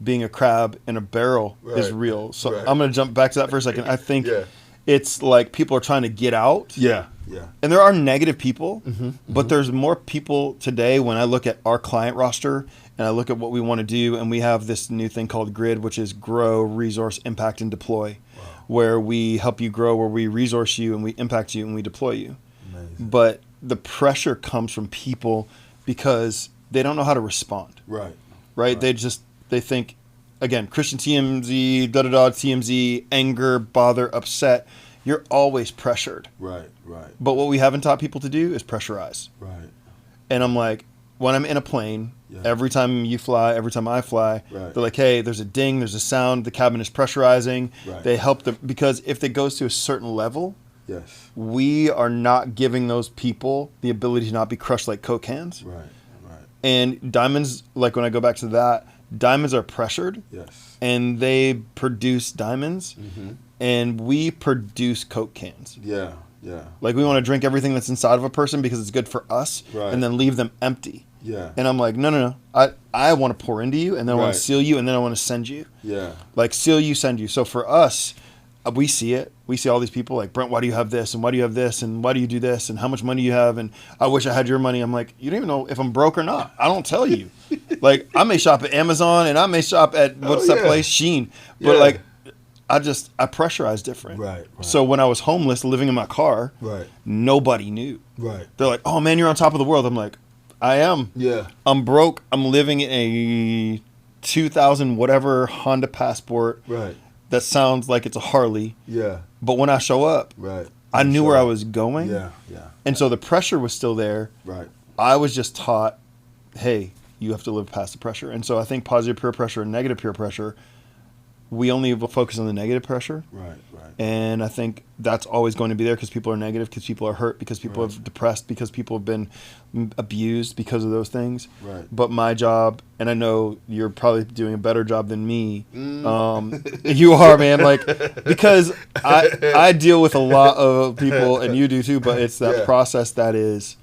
being a crab in a barrel is real. So I'm going to jump back to that for a second. I think it's people are trying to get out. Yeah. And there are negative people, but there's more people today when I look at our client roster and I look at what we want to do, and we have this new thing called GRID, which is grow, resource, impact, and deploy, where we help you grow, where we resource you and we impact you and we deploy you. Amazing. But the pressure comes from people because they don't know how to respond. Right. They think, again, Christian TMZ, TMZ, anger, bother, upset. You're always pressured. Right. But what we haven't taught people to do is pressurize. Right. And I'm like, when I'm in a plane, every time you fly, every time I fly, they're like, hey, there's a ding, there's a sound, the cabin is pressurizing. Right. They help them, because if it goes to a certain level, we are not giving those people the ability to not be crushed like Coke cans. Right. And diamonds, when I go back to that, diamonds are pressured. Yes. And they produce diamonds. Mm-hmm. And we produce Coke cans. Yeah. We want to drink everything that's inside of a person because it's good for us, and then leave them empty. Yeah. And I'm like, no. I want to pour into you, and then I want to seal you, and then I want to send you. Yeah. Seal you, send you. So for us, we see it. We see all these people Brent, why do you have this? And why do you have this? And why do you do this? And how much money you have? And I wish I had your money. I'm like, you don't even know if I'm broke or not. I don't tell you. I may shop at Amazon, and I may shop at, what's that place? Shein. But I pressurize different. Right. So when I was homeless, living in my car, nobody knew. Right. They're like, oh man, you're on top of the world. I'm like, I am. Yeah. I'm broke. I'm living in a 2000 whatever Honda Passport. Right. That sounds like it's a Harley. Yeah. But when I show up, I knew where I was going. Yeah. And so the pressure was still there. Right. I was just taught, hey, you have to live past the pressure. And so I think positive peer pressure and negative peer pressure, we only focus on the negative pressure. Right. And I think that's always going to be there because people are negative, because people are hurt, because people have depressed, because people have been abused because of those things. Right. But my job, and I know you're probably doing a better job than me. You are, man. Because I deal with a lot of people, and you do too. But it's that process that is,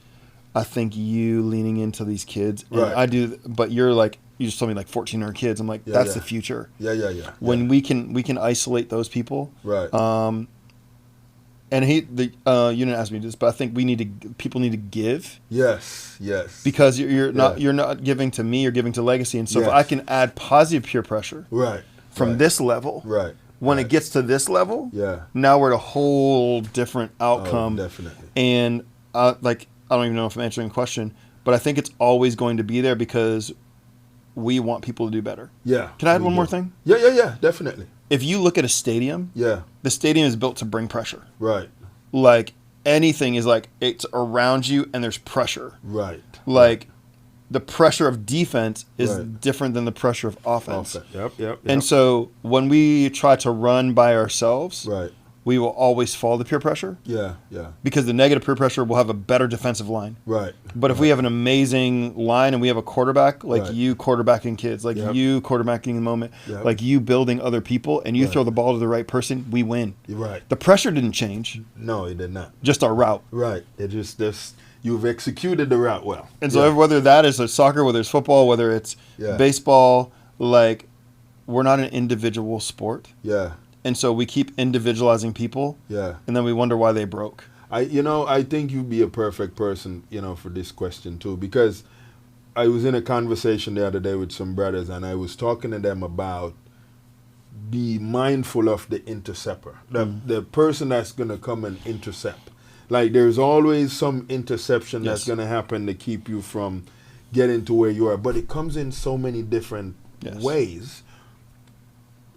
I think, you leaning into these kids. And I do, but you're you just told me 1,400 kids. I'm like, that's the future. Yeah. When we can isolate those people. Right. And you didn't ask me this, but I think people need to give. Yes. Because you're not giving to me, you're giving to legacy. And so if I can add positive peer pressure. Right. From this level. Right. When it gets to this level. Yeah. Now we're at a whole different outcome. Oh, definitely. And I don't even know if I'm answering the question, but I think it's always going to be there because we want people to do better. Yeah. Can I add one more thing? Yeah, definitely. If you look at a stadium, the stadium is built to bring pressure. Right. Anything is it's around you and there's pressure. Right. the pressure of defense is different than the pressure of offense. Yep. And so when we try to run by ourselves, we will always fall to peer pressure. Yeah. Because the negative peer pressure will have a better defensive line. Right. But if we have an amazing line and we have a quarterback, like you quarterbacking kids, like you quarterbacking the moment, like you building other people, and you throw the ball to the right person, we win. Right. The pressure didn't change. No, it did not. Just our route. Right. It just this. You've executed the route well. And so whether that is soccer, whether it's football, whether it's baseball, like we're not an individual sport. Yeah. And so we keep individualizing people. Yeah. And then we wonder why they broke. I think you'd be a perfect person, for this question too, because I was in a conversation the other day with some brothers, and I was talking to them about be mindful of the interceptor, the person that's going to come and intercept. Like there's always some interception that's going to happen to keep you from getting to where you are, but it comes in so many different ways.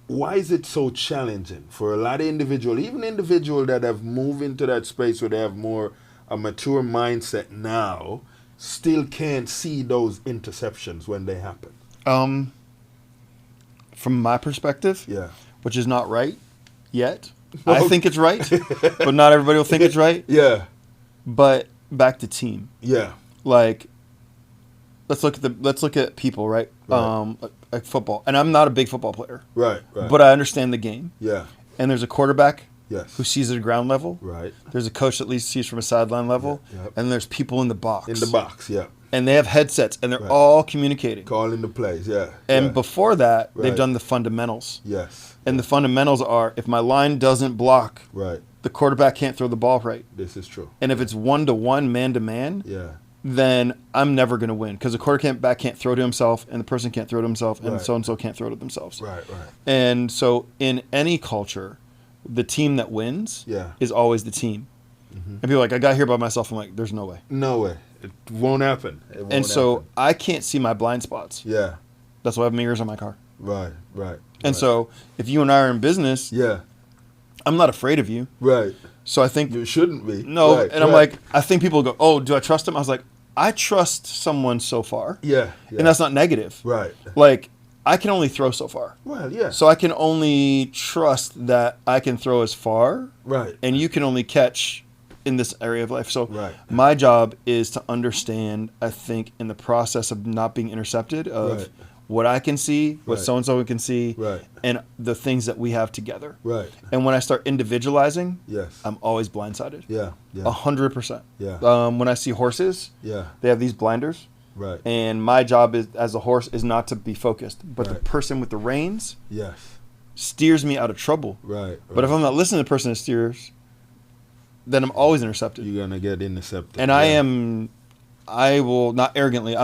Why is it so challenging for a lot of individuals, even individuals that have moved into that space where they have more a mature mindset now, still can't see those interceptions when they happen? From my perspective, which is not right yet. Okay. I think it's right, but not everybody will think it's right. Yeah. But back to team. Yeah. Like, let's look at people, right? Like football, and I'm not a big football player, right, but I understand the game. Yeah. And there's a quarterback, yes, who sees at a ground level. Right. There's a coach that at least sees from a sideline level, and there's people in the box. In the box, yeah. And they have headsets, and they're all communicating, calling the plays, yeah. And before that, they've done the fundamentals. Yes. And the fundamentals are: if my line doesn't block, the quarterback can't throw the ball right. This is true. And if it's 1-to-1, man-to-man, then I'm never going to win because the quarterback can't throw to himself, and the person can't throw to himself, and so-and-so can't throw to themselves. Right. And so in any culture, the team that wins is always the team. Mm-hmm. And people are like, I got here by myself. I'm like, there's no way. No way. It won't happen. So I can't see my blind spots. Yeah. That's why I have mirrors on my car. Right. And so if you and I are in business, I'm not afraid of you. Right. So I think you shouldn't be. No, and I'm like, I think people go, oh, do I trust him? I was like, I trust someone so far. Yeah. And that's not negative. Right. Like, I can only throw so far. Well, yeah. So I can only trust that I can throw as far. Right. And you can only catch in this area of life. So my job is to understand, I think, in the process of not being intercepted, of what I can see, what so-and-so can see, and the things that we have together. Right. And when I start individualizing, I'm always blindsided. 100%. Yeah. When I see horses, they have these blinders. Right. And my job is, as a horse, is not to be focused, but the person with the reins steers me out of trouble. Right. But if I'm not listening to the person that steers, then I'm always intercepted. You're gonna get intercepted. And I will not arrogantly.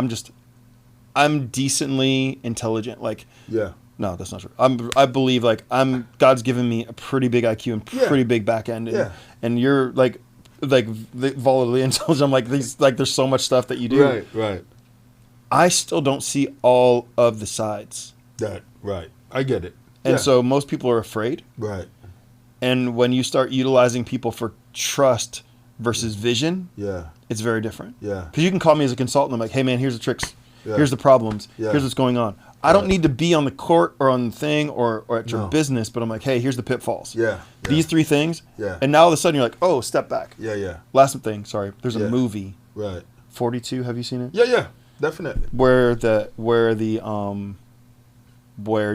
I'm decently intelligent. Like, no, that's not true. I believe like God's given me a pretty big IQ and pretty big back end. And you're like volubly intelligent. I'm like there's so much stuff that you do. Right. I still don't see all of the sides. I get it. And so most people are afraid. Right. And when you start utilizing people for trust versus vision, it's very different. Yeah. Because you can call me as a consultant. I'm like, hey man, here's the tricks. Here's the problems. Here's what's going on. I don't need to be on the court or on the thing or at your business, but I'm like, hey, here's the pitfalls. These 3 things. And now all of a sudden you're like, oh, step back. Last thing, sorry. There's a movie. 42. Have you seen it? Yeah. Definitely. Where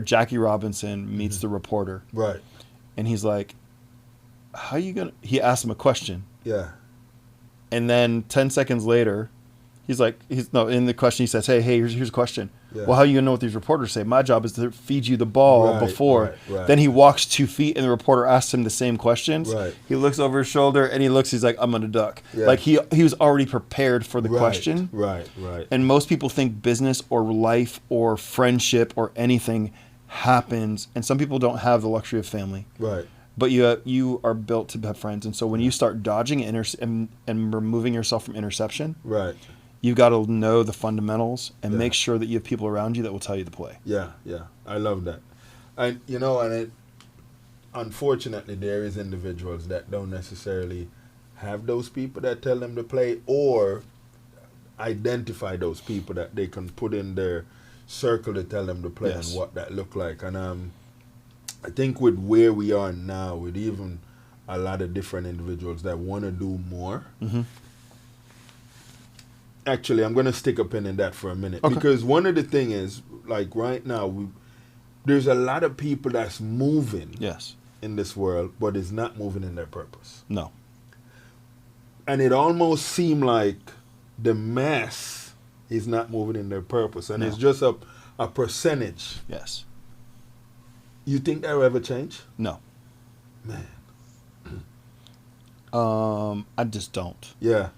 Jackie Robinson meets the reporter. Right. And he's like, how you gonna? He asks him a question. Yeah. And then 10 seconds later, in the question he says, hey, here's a question. Well, how are you going to know what these reporters say? My job is to feed you the ball before. Then he walks 2 feet and the reporter asks him the same questions. He looks over his shoulder and he's like, I'm going to duck. Like he was already prepared for the question. Right. And most people think business or life or friendship or anything happens. And some people don't have the luxury of family. Right. But you are built to have friends. And so when you start dodging and removing yourself from interception. You've got to know the fundamentals and make sure that you have people around you that will tell you the play. Yeah. I love that. And, unfortunately, there is individuals that don't necessarily have those people that tell them to play, or identify those people that they can put in their circle to tell them to play and what that look like. And I think with where we are now, with even a lot of different individuals that want to do more. Mm-hmm. Actually, I'm going to stick a pin in that for a minute. Okay. Because one of the things is, like right now, there's a lot of people that's moving in this world, but is not moving in their purpose. No. And it almost seemed like the mass is not moving in their purpose. And it's just a percentage. Yes. You think that will ever change? No. Man. I just don't. Yeah.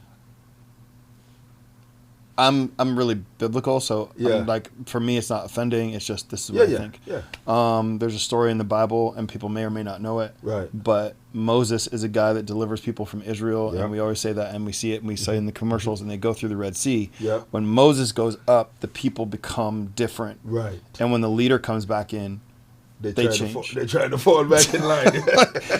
I'm really biblical, so I'm like, for me, it's not offending. It's just, this is what I think. Yeah. There's a story in the Bible, and people may or may not know it. Right. But Moses is a guy that delivers people from Israel, and we always say that, and we see it, and we say in the commercials, and they go through the Red Sea. Yep. When Moses goes up, the people become different. Right. And when the leader comes back in, they change. They try to fall back in line.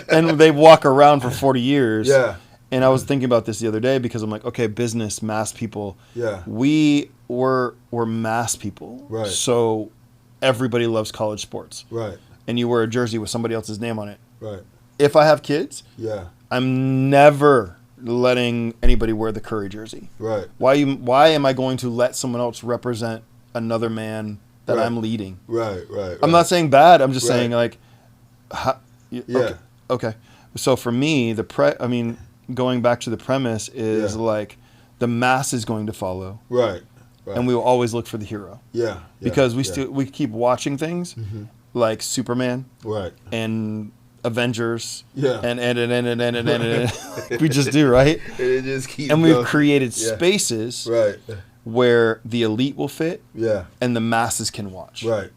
And they walk around for 40 years. Yeah. And I was thinking about this the other day because I'm like, okay, business, mass people. Yeah. We're mass people. Right. So everybody loves college sports. Right. And you wear a jersey with somebody else's name on it. Right. If I have kids, I'm never letting anybody wear the Curry jersey. Right. Why am I going to let someone else represent another man that I'm leading? Right. I'm not saying bad. I'm just saying like, okay. So for me, going back to the premise is like the mass is going to follow. Right. And we will always look for the hero. Yeah. Because we keep watching things like Superman. Right. And Avengers. Yeah. And we just do, right? It just keeps and we've going. Created spaces where the elite will fit and the masses can watch. Right.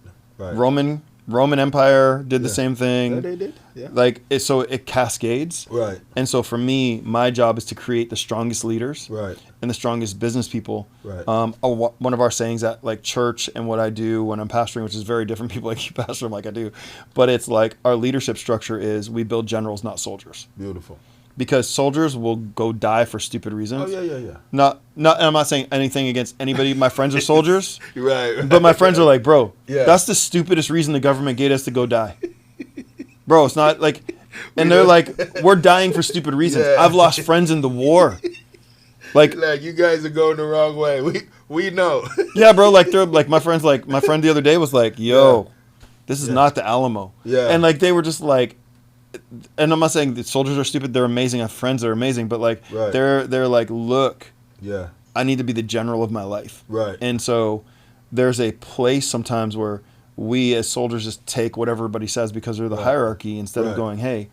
Roman Empire did the same thing. Yeah, they did. Yeah. Like so it cascades. Right. And so for me, my job is to create the strongest leaders. Right. And the strongest business people. Right. One of our sayings at like church and what I do when I'm pastoring, which is very different. People like you pastor like I do, but it's like our leadership structure is we build generals, not soldiers. Beautiful. Because soldiers will go die for stupid reasons. Oh yeah. Not. And I'm not saying anything against anybody. My friends are soldiers. Right. But my friends are like, bro, that's the stupidest reason the government gave us to go die. Bro, it's not like, and they're like, we're dying for stupid reasons. Yeah. I've lost friends in the war. Like you guys are going the wrong way. We know. Yeah, bro. Like they're like my friend the other day was like, yo, this is not the Alamo. Yeah. And like they were just like. And I'm not saying that soldiers are stupid. They're amazing. I have friends that are amazing. But like, they're like, look, I need to be the general of my life. Right. And so there's a place sometimes where we as soldiers just take what everybody says because they're the hierarchy instead of going, hey,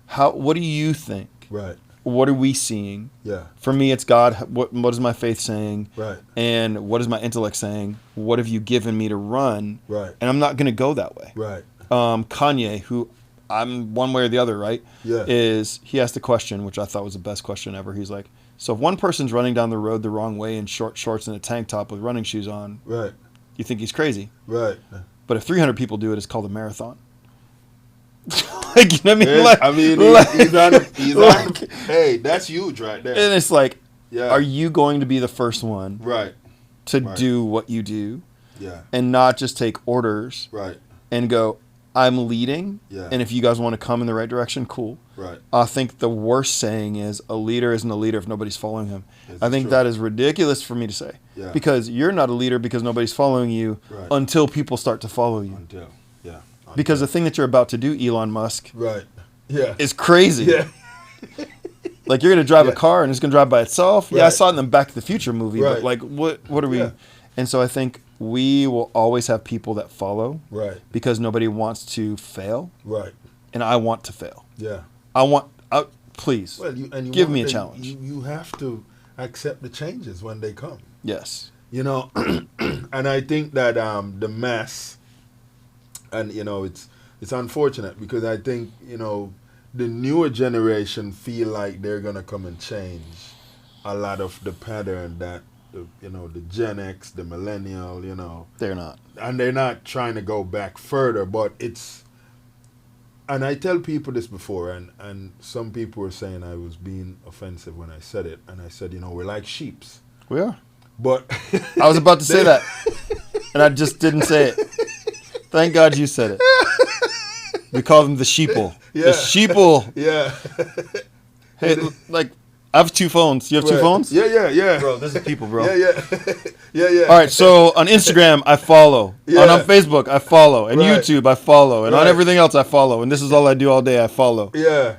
what do you think? Right. What are we seeing? Yeah. For me, it's God. What is my faith saying? Right. And what is my intellect saying? What have you given me to run? Right. And I'm not going to go that way. Right. Kanye, who I'm one way or the other, right? Yeah. He asked a question, which I thought was the best question ever. He's like, so if one person's running down the road the wrong way in short shorts and a tank top with running shoes on, you think he's crazy. Right. But if 300 people do it, it's called a marathon. Like, you know what I mean? He's on. Hey, that's huge right there. And it's like, are you going to be the first one to do what you do? Yeah. And not just take orders and go, I'm leading, and if you guys want to come in the right direction, cool. Right. I think the worst saying is a leader isn't a leader if nobody's following him. I think that is ridiculous for me to say. Yeah. Because you're not a leader because nobody's following you until people start to follow you. Because the thing that you're about to do, Elon Musk, is crazy. Yeah. Like you're going to drive a car and it's going to drive by itself. Yeah, I saw it in the Back to the Future movie, but like what are we? And so I think we will always have people that follow. Right. Because nobody wants to fail. Right. And I want to fail. Yeah. Please, you give me a challenge. You have to accept the changes when they come. Yes. You know, and I think that the mass, and, you know, it's unfortunate because I think, you know, the newer generation feel like they're going to come and change a lot of the pattern that, the Gen X, the millennial, They're not. And they're not trying to go back further, but it's, and I tell people this before, and some people were saying I was being offensive when I said it, and I said, we're like sheeps. We are. But I was about to say that, and I just didn't say it. Thank God you said it. We call them the sheeple. Yeah. The sheeple. Yeah. Hey, like, I have 2 phones. You have 2 phones? Yeah. Bro, this is people, bro. Yeah. All right, so on Instagram, I follow. Yeah. On Facebook, I follow. And Right. YouTube, I follow. And on Right. everything else, I follow. And this is all I do all day, I follow. Yeah.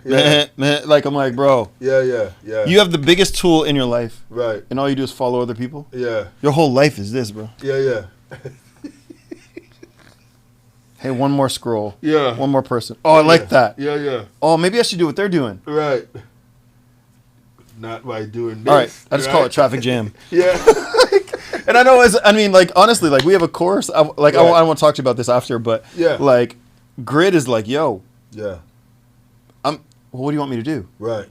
Like, I'm like, bro. Yeah. You have the biggest tool in your life. Right. And all you do is follow other people. Yeah. Your whole life is this, bro. Yeah. Hey, one more scroll. Yeah. One more person. Oh, I like that. Yeah. Oh, maybe I should do what they're doing. Right. Not by doing this. All right, I just call it traffic jam. Yeah. And I know, like, honestly, like, we have a course. I want to talk to you about this after, but like, grid is like, yo. Yeah. What do you want me to do? Right.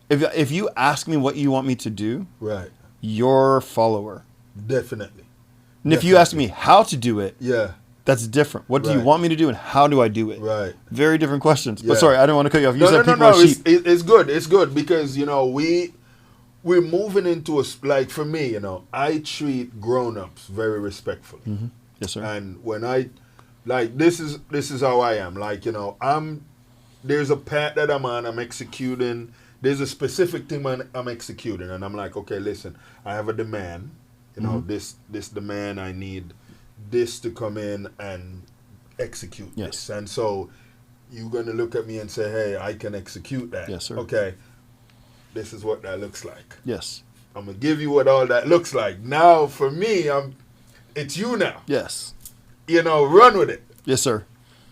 If you ask me what you want me to do, Right. you're a follower. Definitely. And if you ask me how to do it, yeah, that's different. What do you want me to do, and how do I do it? Right. Very different questions. Yeah. But sorry, I didn't want to cut you off. You said people no. are sheep. It's good. It's good because we're moving into like, for me, I treat grown-ups very respectfully. Mm-hmm. Yes, sir. And when I like this is how I am. Like, there's a path that I'm on. I'm executing. There's a specific thing I'm executing, and I'm like, okay, listen, I have a demand. This demand, I need this to come in and execute this. And so you're going to look at me and say, hey, I can execute that. Yes, sir. Okay, this is what that looks like. Yes. I'm going to give you what all that looks like. Now, for me, it's you now. Yes. Run with it. Yes, sir.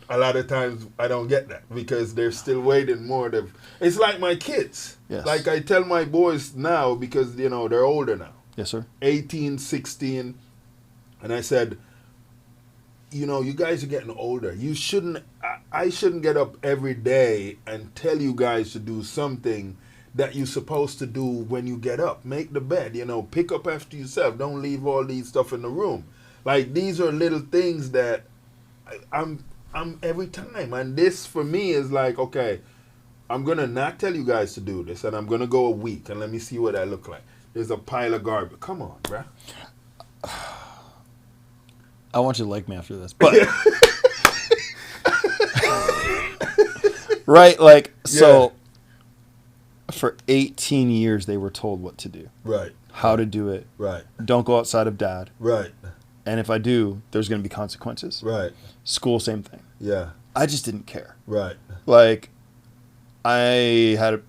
A lot of times I don't get that because they're still waiting more. It's like my kids. Yes. Like I tell my boys now because, they're older now. Yes, sir. 18, 16. And I said, you guys are getting older. I shouldn't get up every day and tell you guys to do something that you're supposed to do when you get up. Make the bed, pick up after yourself. Don't leave all these stuff in the room. Like, these are little things that I'm every time. And this for me is like, okay, I'm going to not tell you guys to do this, and I'm going to go a week and let me see what that look like. There's a pile of garbage. Come on, bruh. I want you to like me after this. But right, like, so for 18 years they were told what to do. Right. How to do it. Right. Don't go outside of dad. Right. And if I do, there's going to be consequences. Right. School, same thing. Yeah. I just didn't care. Right. Like, I had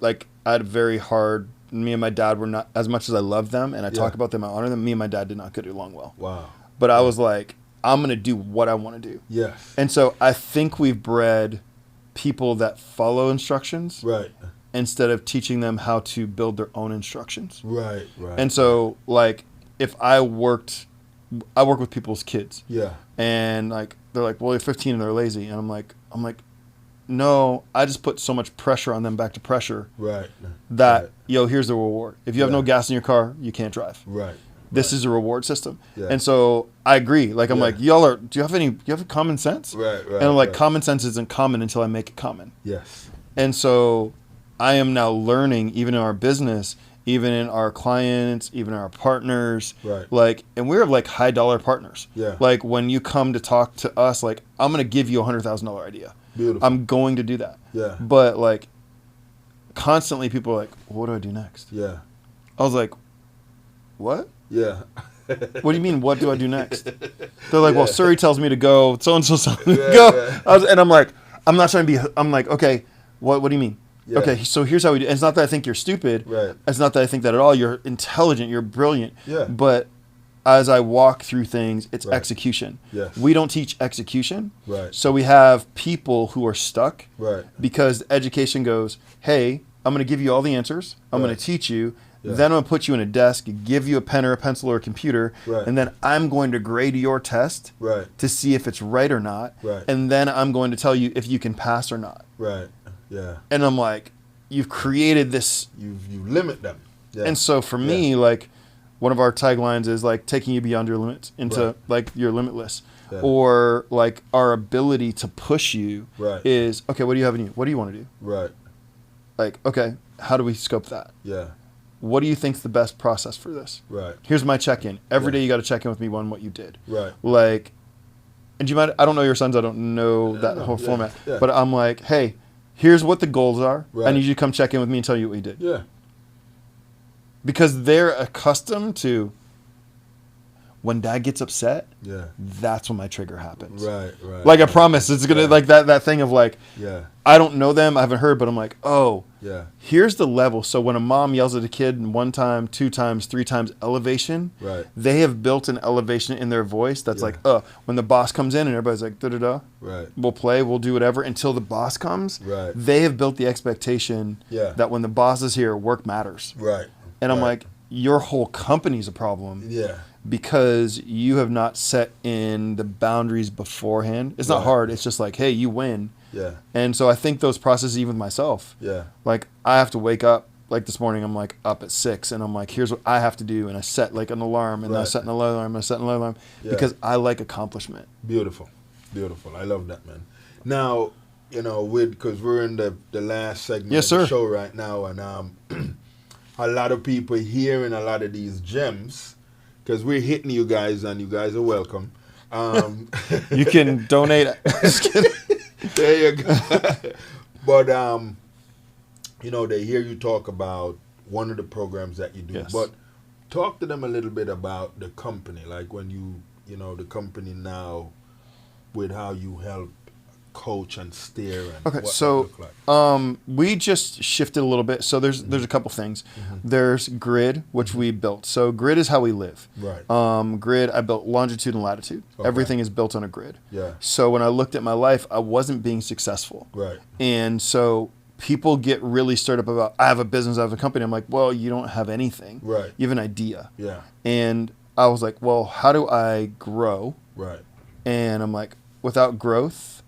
a very hard. Me and my dad were not, as much as I love them and I talk about them, I honor them. Me and my dad did not get along well. Wow. But I was like, I'm going to do what I want to do. Yes. And so I think we've bred people that follow instructions. Right. Instead of teaching them how to build their own instructions. Right. And so, like, if I work with people's kids. Yeah. And like, they're like, well, you're 15 and they're lazy. And I'm like, no, I just put so much pressure on them, back to pressure. Right. That, yo, here's the reward. If you have no gas in your car, you can't drive. Right. This is a reward system. Yeah. And so I agree. Like, I'm like, do you have common sense? Right. And I'm like, common sense isn't common until I make it common. Yes. And so I am now learning, even in our business, even in our clients, even our partners, like, and we're like high dollar partners. Yeah. Like, when you come to talk to us, like, I'm going to give you $100,000 idea. Beautiful. I'm going to do that. Yeah. But like, constantly people are like, what do I do next? Yeah. I was like, what? Yeah. What do you mean, what do I do next? They're like, well, Surrey tells me to go, so-and-so tells me to go. Yeah. And I'm like, I'm not trying to be, I'm like, okay, what do you mean? Yeah. Okay, so here's how we do it. It's not that I think you're stupid. Right. It's not that I think that at all. You're intelligent. You're brilliant. Yeah. But as I walk through things, it's execution. Yes. We don't teach execution. Right. So we have people who are stuck. Right. Because education goes, hey, I'm going to give you all the answers. I'm going to teach you. Yeah. Then I'm going to put you in a desk, give you a pen or a pencil or a computer, and then I'm going to grade your test to see if it's right or not. Right. And then I'm going to tell you if you can pass or not. Right. Yeah. And I'm like, you've created this. You limit them. Yeah. And so for me, like, one of our taglines is like taking you beyond your limits into like you're limitless. Yeah. Or like our ability to push you is, okay, what do you have in you? What do you want to do? Right. Like, okay, how do we scope that? Yeah. what do you think's the best process for this? Right. Here's my check-in. Every day you got to check in with me on what you did. Right. Like, and do you mind? I don't know your sons. I don't know that whole format. Yeah. But I'm like, hey, here's what the goals are. Right. I need you to come check in with me and tell you what you did. Yeah. Because they're accustomed to, when dad gets upset, that's when my trigger happens. Right. Like, I promise, it's gonna like that thing of like, I don't know them, I haven't heard, but I'm like, oh, here's the level. So when a mom yells at a kid 1 time, 2 times, 3 times, elevation, they have built an elevation in their voice that's like, when the boss comes in and everybody's like, da-da-da, we'll play, we'll do whatever until the boss comes. They have built the expectation that when the boss is here, work matters. And I'm like, your whole company's a problem. Because you have not set in the boundaries beforehand. It's not hard. It's just like, hey, you win. And so I think those processes, even with myself. Like, I have to wake up. Like this morning, I'm like up at 6, and I'm like, here's what I have to do, and I set like an alarm, and I set an alarm, and I set an alarm, because I like accomplishment. Beautiful. I love that, man. Now, because we're in the last segment of the show right now, and a lot of people hearing a lot of these gems. Because we're hitting you guys, and you guys are welcome. You can donate. Just kidding. There you go. But, they hear you talk about one of the programs that you do. Yes. But talk to them a little bit about the company. Like when the company now, with how you help coach and steer and okay, what so that look like. We just shifted a little bit. So there's a couple things. There's grid, which we built. So grid is how we live. Grid, I built longitude and latitude. Everything is built on a grid. So when I looked at my life, I wasn't being successful. And so people get really stirred up about, I have a business, I have a company. I'm like, well, you don't have anything. You have an idea. And I was like, well, how do I grow? And I'm like, without growth,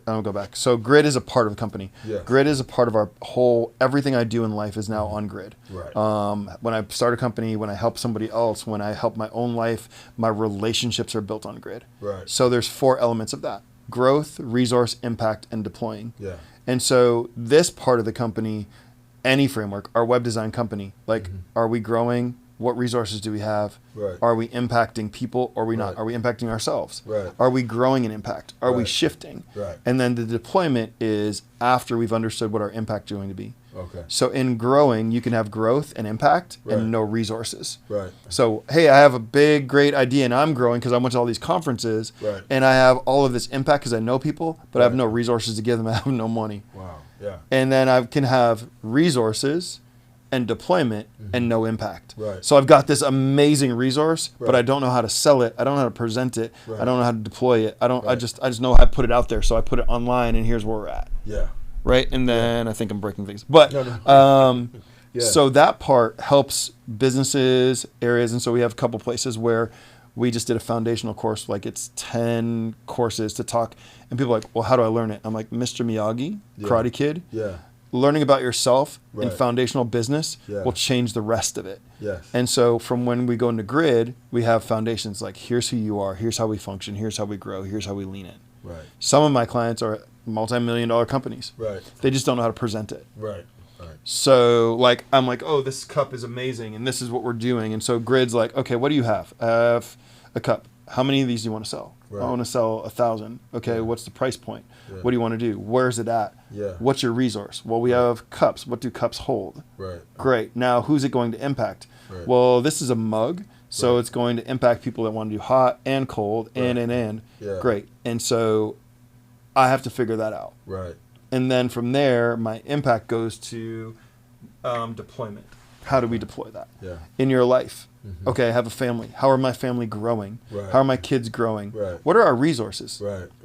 I'll go back. So grid is a part of the company. Grid is a part of our whole, everything I do in life is now on grid. When I start a company, when I help somebody else, when I help my own life, my relationships are built on grid. So there's 4 elements of that: growth, resource, impact, and deploying. And so this part of the company, any framework, our web design company, like, are we growing? What resources do we have? Are we impacting people or are we not? Are we impacting ourselves? Are we growing in impact? Are we shifting? And then the deployment is after we've understood what our impact is going to be. So in growing, you can have growth and impact and no resources. So, hey, I have a big, great idea and I'm growing because I went to all these conferences and I have all of this impact because I know people, but I have no resources to give them. I have no money. And then I can have resources and deployment and no impact. So I've got this amazing resource, but I don't know how to sell it. I don't know how to present it. I don't know how to deploy it. I just know how to put it out there. So I put it online and here's where we're at. Right. And then I think I'm breaking things, but, so that part helps businesses, areas. And so we have a couple places where we just did a foundational course, like it's 10 courses to talk. And people are like, well, how do I learn it? I'm like, Mr. Miyagi, Karate Kid. Learning about yourself in foundational business will change the rest of it. And so from when we go into grid, we have foundations like, here's who you are, here's how we function, here's how we grow, here's how we lean in. Some of my clients are multi-million-dollar companies. They just don't know how to present it. So like, I'm like, oh, this cup is amazing and this is what we're doing. And so grid's like, okay, what do you have? I have a cup. How many of these do you want to sell? I want to sell 1,000. Okay, what's the price point? What do you want to do? Where's it at? What's your resource? Well, we have cups. What do cups hold? Great. Now, who's it going to impact? Well, this is a mug, so it's going to impact people that want to do hot and cold and. Great. And so I have to figure that out. And then from there, my impact goes to deployment. How do we deploy that in your life? Okay, I have a family. How are my family growing? How are my kids growing? What are our resources?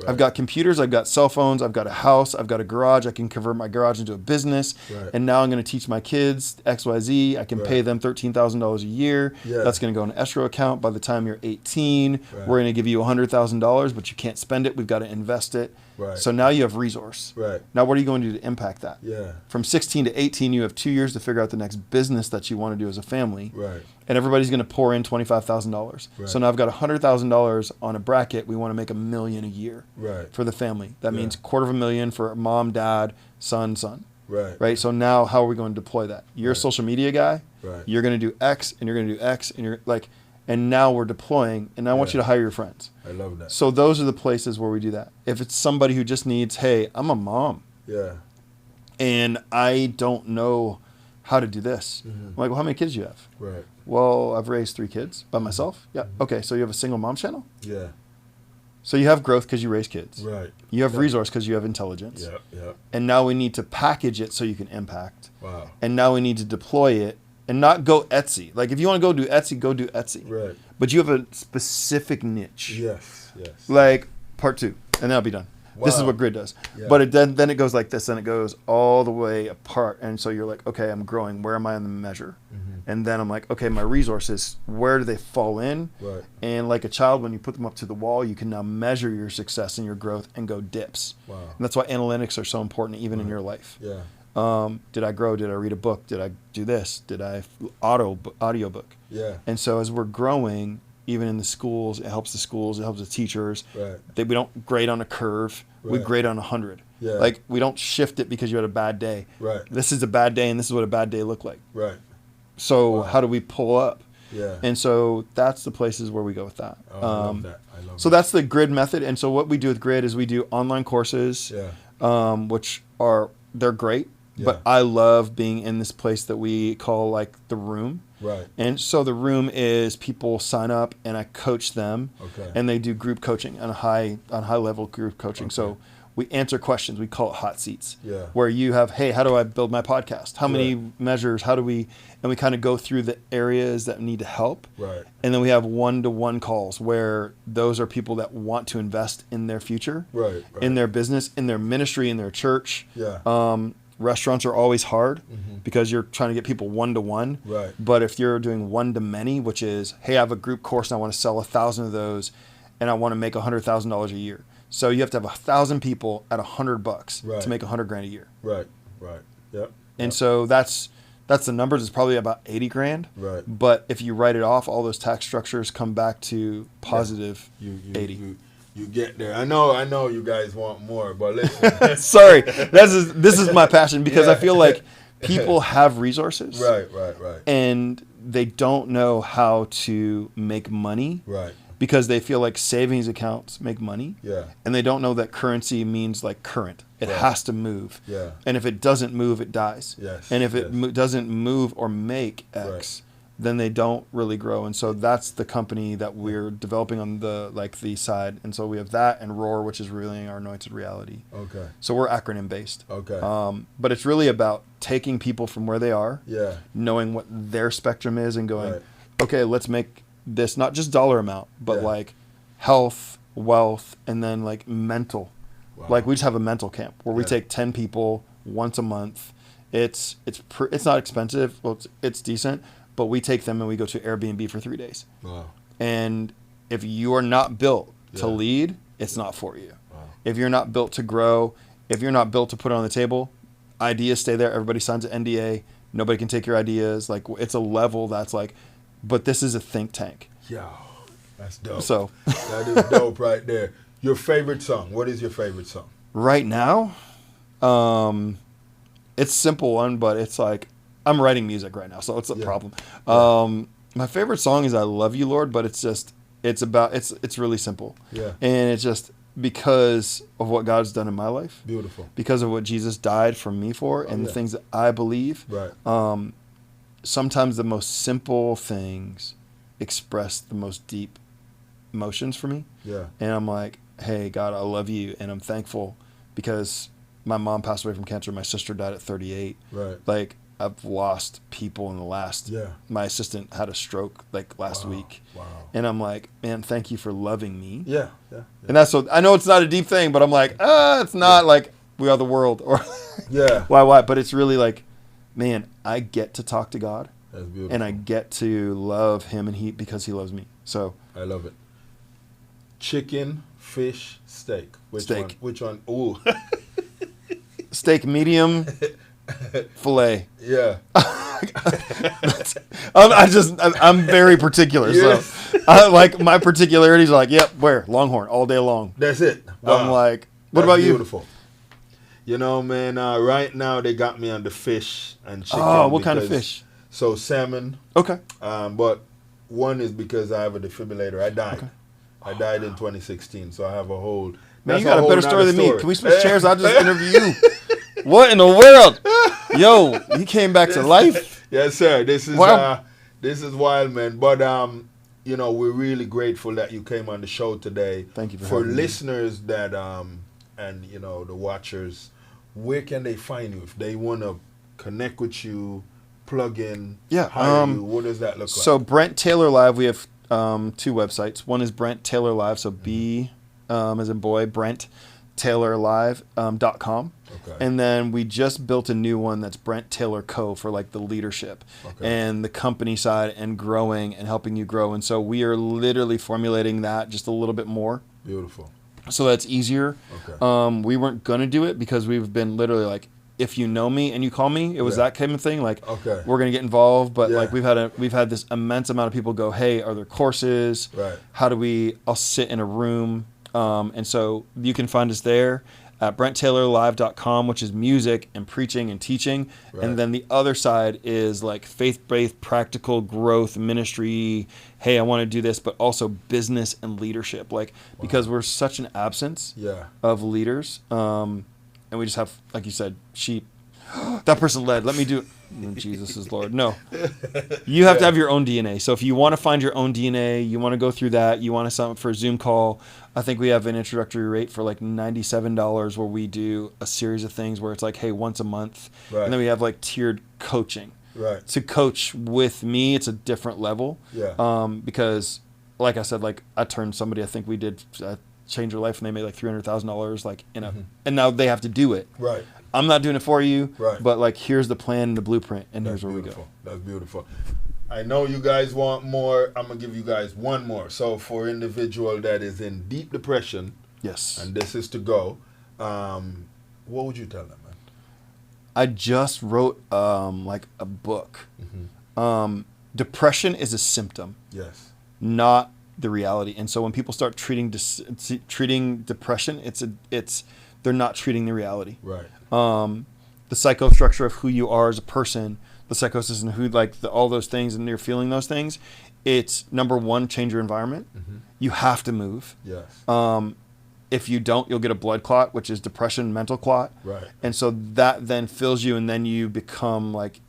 I've got computers, I've got cell phones, I've got a house, I've got a garage. I can convert my garage into a business. And now I'm going to teach my kids XYZ. I can pay them $13,000 a year. That's going to go in an escrow account. By the time you're 18, we're going to give you $100,000, but you can't spend it. We've got to invest it. So now you have resource. Now what are you going to do to impact that? From 16 to 18, you have 2 years to figure out the next business that you want to do as a family. And everybody's going to pour in $25,000. So now I've got $100,000 on a bracket. We want to make $1 million a year for the family. That means $250,000 for mom, dad, son. Right. So now how are we going to deploy that? You're a social media guy. Right. You're going to do X and you're going to do X and you're like, and now we're deploying and I want you to hire your friends. I love that. So those are the places where we do that. If it's somebody who just needs, hey, I'm a mom. Yeah. And I don't know how to do this. I'm like, well, how many kids do you have? Right. Well, I've raised 3 kids by myself. Yeah. Okay. So you have a single mom channel? Yeah. So you have growth because you raise kids. Right. You have resource because you have intelligence. Yeah. Yeah. And now we need to package it so you can impact. Wow. And now we need to deploy it and not go Etsy. Like if you want to go do Etsy, go do Etsy. Right. But you have a specific niche. Yes. Yes. Like part 2, and that'll be done. Wow. This is what grid does. Yeah. But then it goes like this, and it goes all the way apart. And so you're like, okay, I'm growing. Where am I in the measure? And then I'm like, okay, my resources, where do they fall in? Right. And like a child, when you put them up to the wall, you can now measure your success and your growth and go dips. Wow. And that's why analytics are so important even in your life. Yeah. Did I grow? Did I read a book? Did I do this? Did I audio book? Yeah. And so as we're growing, even in the schools, it helps the schools, it helps the teachers. Right. We don't grade on a curve. Right. We grade on 100. Yeah. Like we don't shift it because you had a bad day. Right. This is a bad day and this is what a bad day looked like. Right. So how do we pull up? Yeah. And so that's the places where we go with that. Oh, I love that. So that's the grid method. And so what we do with grid is we do online courses, which they're great. Yeah. But I love being in this place that we call like the room. Right. And so the room is people sign up and I coach them. Okay. And they do group coaching on high level group coaching. Okay. So we answer questions. We call it hot seats. Yeah. Where you have, hey, how do I build my podcast? How many measures? How do we? And we kind of go through the areas that need help. Right. And then we have 1-to-1 calls where those are people that want to invest in their future. Right. In their business, in their ministry, in their church. Yeah. Restaurants are always hard because you're trying to get people 1-to-1. Right. But if you're doing 1-to-many, which is, hey, I have a group course and I want to sell 1,000 of those and I want to make $100,000 a year. So you have to have 1,000 people at $100 to make $100,000 a year. Right. Right. Yep. And so that's the numbers. It's probably about $80,000. Right. But if you write it off, all those tax structures come back to positive 80. You get there. I know you guys want more, but listen. Sorry. This is my passion because I feel like people have resources. Right. And they don't know how to make money. Right. Because they feel like savings accounts make money. Yeah. And they don't know that currency means like current. It has to move. Yeah. And if it doesn't move, it dies. Yes. And if it doesn't move or make X, then they don't really grow. And so that's the company that we're developing on the side. And so we have that and Roar, which is really our anointed reality. Okay. So we're acronym based. Okay. But it's really about taking people from where they are, knowing what their spectrum is and going, okay, let's make this not just dollar amount, but like health, wealth, and then like mental. Wow. Like we just have a mental camp where we take 10 people once a month. It's not expensive. Well, it's decent. But we take them and we go to Airbnb for 3 days. Wow. And if you are not built to lead, it's not for you. Wow. If you're not built to grow, if you're not built to put it on the table, ideas stay there. Everybody signs an NDA. Nobody can take your ideas. Like it's a level that's like, but this is a think tank. Yeah, that's dope. So that is dope right there. Your favorite song? What is your favorite song? Right now, it's a simple one, but it's like, I'm writing music right now, so it's a problem. My favorite song is "I Love You, Lord," but it's really simple. Yeah. And it's just because of what God's done in my life. Beautiful. Because of what Jesus died for me for, and the things that I believe. Right. Sometimes the most simple things express the most deep emotions for me. Yeah. And I'm like, hey, God, I love you, and I'm thankful because my mom passed away from cancer. My sister died at 38. Right. Like. I've lost people in the last. Yeah. My assistant had a stroke like last week. Wow. And I'm like, man, thank you for loving me. Yeah. And that's so. I know it's not a deep thing, but I'm like, it's not like we are the world or. Why? But it's really like, man, I get to talk to God. That's beautiful. And I get to love Him because He loves me. So. I love it. Chicken, fish, steak. Which one? Ooh. Steak medium. Filet. Yeah. I'm very particular. Yes. So like my particularities are like, yep, where? Longhorn all day long. That's it. Wow. I'm like, what about you? Beautiful. You know, man, right now they got me on the fish and chicken. Oh, what kind of fish? So salmon. Okay. But one is because I have a defibrillator. I died. Okay. I died in 2016, so I have a whole... Man, you got a better story than me. Can we switch chairs? I'll just interview you. What in the world? Yo, he came back to life? Yes, sir. This is wild, man. But, you know, we're really grateful that you came on the show today. Thank you for listeners that, and, you know, the watchers, where can they find you? If they want to connect with you, plug in, hire you, what does that look like? So Brent Taylor Live, we have 2 websites. One is Brent Taylor Live, so B as in boy, Brent Taylor Live.com. Okay. And then we just built a new one that's Brent Taylor Co. for like the leadership and the company side and growing and helping you grow. And so we are literally formulating that just a little bit more. Beautiful. So that's easier. Okay. We weren't going to do it because we've been literally like, if you know me and you call me, it was that kind of thing. Like, we're going to get involved. But like we've had this immense amount of people go, hey, are there courses? Right. How do I'll sit in a room. And so you can find us there at BrentTaylorLive.com, which is music and preaching and teaching. Right. And then the other side is like faith-based, practical growth ministry. Hey, I want to do this, but also business and leadership. Like, because we're such an absence of leaders. And we just have, like you said, sheep. That person led. Let me do it. Jesus is Lord. No. You have to have your own DNA. So if you want to find your own DNA, you want to go through that, you want to sign up for a Zoom call, I think we have an introductory rate for like $97 where we do a series of things where it's like, hey, once a month. Right. And then we have like tiered coaching. Right. To coach with me, it's a different level. Yeah. Because like I said, like I turned somebody, I think we did change their life and they made like $300,000 like in a, and now they have to do it. Right. I'm not doing it for you, right. But like here's the plan and the blueprint, and here's where we go. That's beautiful. I know you guys want more. I'm gonna give you guys one more. So for individual that is in deep depression, yes, and this is to go, what would you tell them, man? I just wrote like a book. Mm-hmm. Depression is a symptom, yes, not the reality. And so when people start treating depression, it's they're not treating the reality. Right. The psychostructure of who you are as a person, the psychosis and who all those things, and you're feeling those things. It's number one, change your environment. Mm-hmm. You have to move. Yes. If you don't, you'll get a blood clot, which is depression, mental clot. Right. And so that then fills you, and then you become like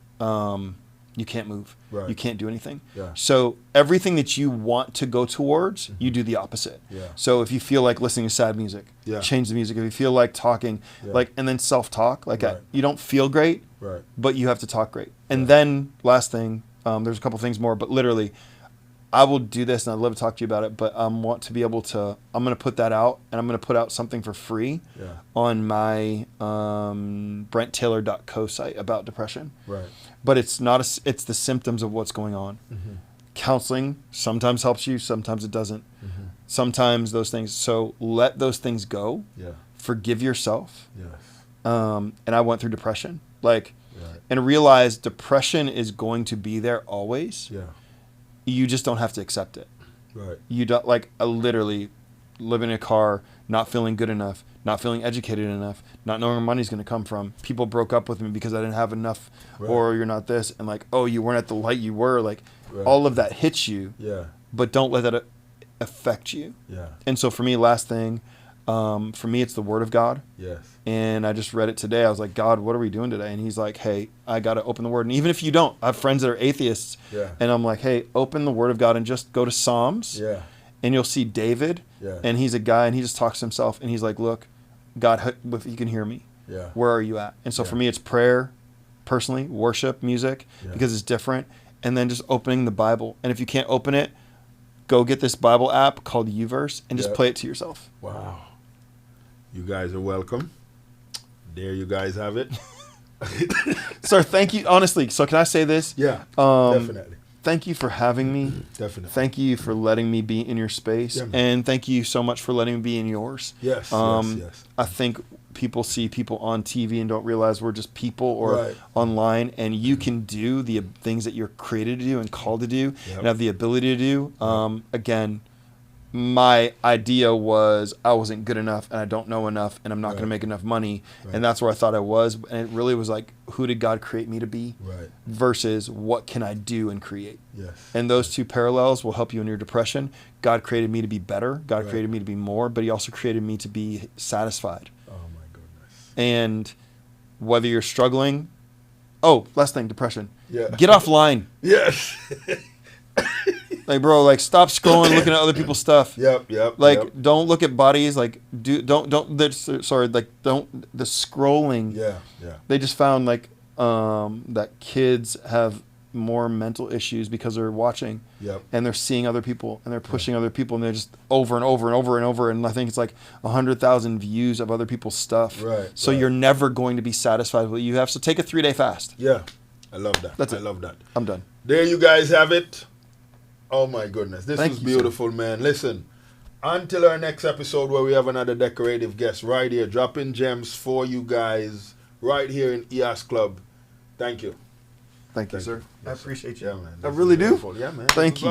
you can't move. Right. You can't do anything. Yeah. So everything that you want to go towards, mm-hmm. you do the opposite. Yeah. So if you feel like listening to sad music, change the music. If you feel like talking, and then self-talk, you don't feel great, right. but you have to talk great. And then last thing, there's a couple things more, but literally, I will do this, and I'd love to talk to you about it, but I want to be able to, I'm going to put that out, and I'm going to put out something for free on my BrentTaylor.co site about depression. Right. But it's not it's the symptoms of what's going on. Mm-hmm. Counseling sometimes helps you, sometimes it doesn't. Mm-hmm. Sometimes those things, so let those things go. Yeah. Forgive yourself. Yes. And I went through depression, and realized depression is going to be there always. Yeah. You just don't have to accept it. Right. You don't literally living in a car, not feeling good enough, not feeling educated enough, not knowing where money's going to come from. People broke up with me because I didn't have enough, or you're not this, and you weren't at the light you were. All of that hits you. Yeah. But don't let that affect you. Yeah. And so for me, last thing, for me, it's the Word of God. Yes. And I just read it today. I was like, God, what are we doing today? And he's like, hey, I got to open the Word. And even if you don't, I have friends that are atheists. Yeah. And I'm like, hey, open the Word of God and just go to Psalms. Yeah. And you'll see David. Yeah. And he's a guy, and he just talks to himself. And he's like, look, God, if you can hear me, where are you at? And so for me, it's prayer, personally, worship, music, because it's different. And then just opening the Bible. And if you can't open it, go get this Bible app called YouVerse and just play it to yourself. Wow. You guys are welcome. There you guys have it. Sir, thank you. Honestly, so can I say this? Yeah, definitely. Thank you for having me. Definitely. Thank you for letting me be in your space. Yeah, and thank you so much for letting me be in yours. Yes, yes. I think people see people on TV and don't realize we're just people or online, and you can do the things that you're created to do and called to do and have the ability to do. Again, my idea was I wasn't good enough and I don't know enough and I'm not going to make enough money. Right. And that's where I thought I was. And it really was like, who did God create me to be? Right. Versus what can I do and create? Yes. And those two parallels will help you in your depression. God created me to be better. God created me to be more, but he also created me to be satisfied. Oh my goodness. And whether you're struggling, last thing, depression. Yeah. Get offline. Yes. Like, bro, like, stop scrolling, looking at other people's stuff. Like, don't look at bodies. Like, the scrolling. Yeah. They just found, like, that kids have more mental issues because they're watching. And they're seeing other people, and they're pushing other people, and they're just over and over and over and over. And I think it's like 100,000 views of other people's stuff. Right. So you're never going to be satisfied with what you have. So take a 3-day fast. Yeah. I love that. That's it. I love that. I'm done. There you guys have it. Oh my goodness. This is beautiful, man. Listen, until our next episode where we have another decorative guest right here, dropping gems for you guys right here in EOS Club. Thank you. Thank you, sir. I appreciate you. Yeah, man. I really do. Yeah, man. Thank you.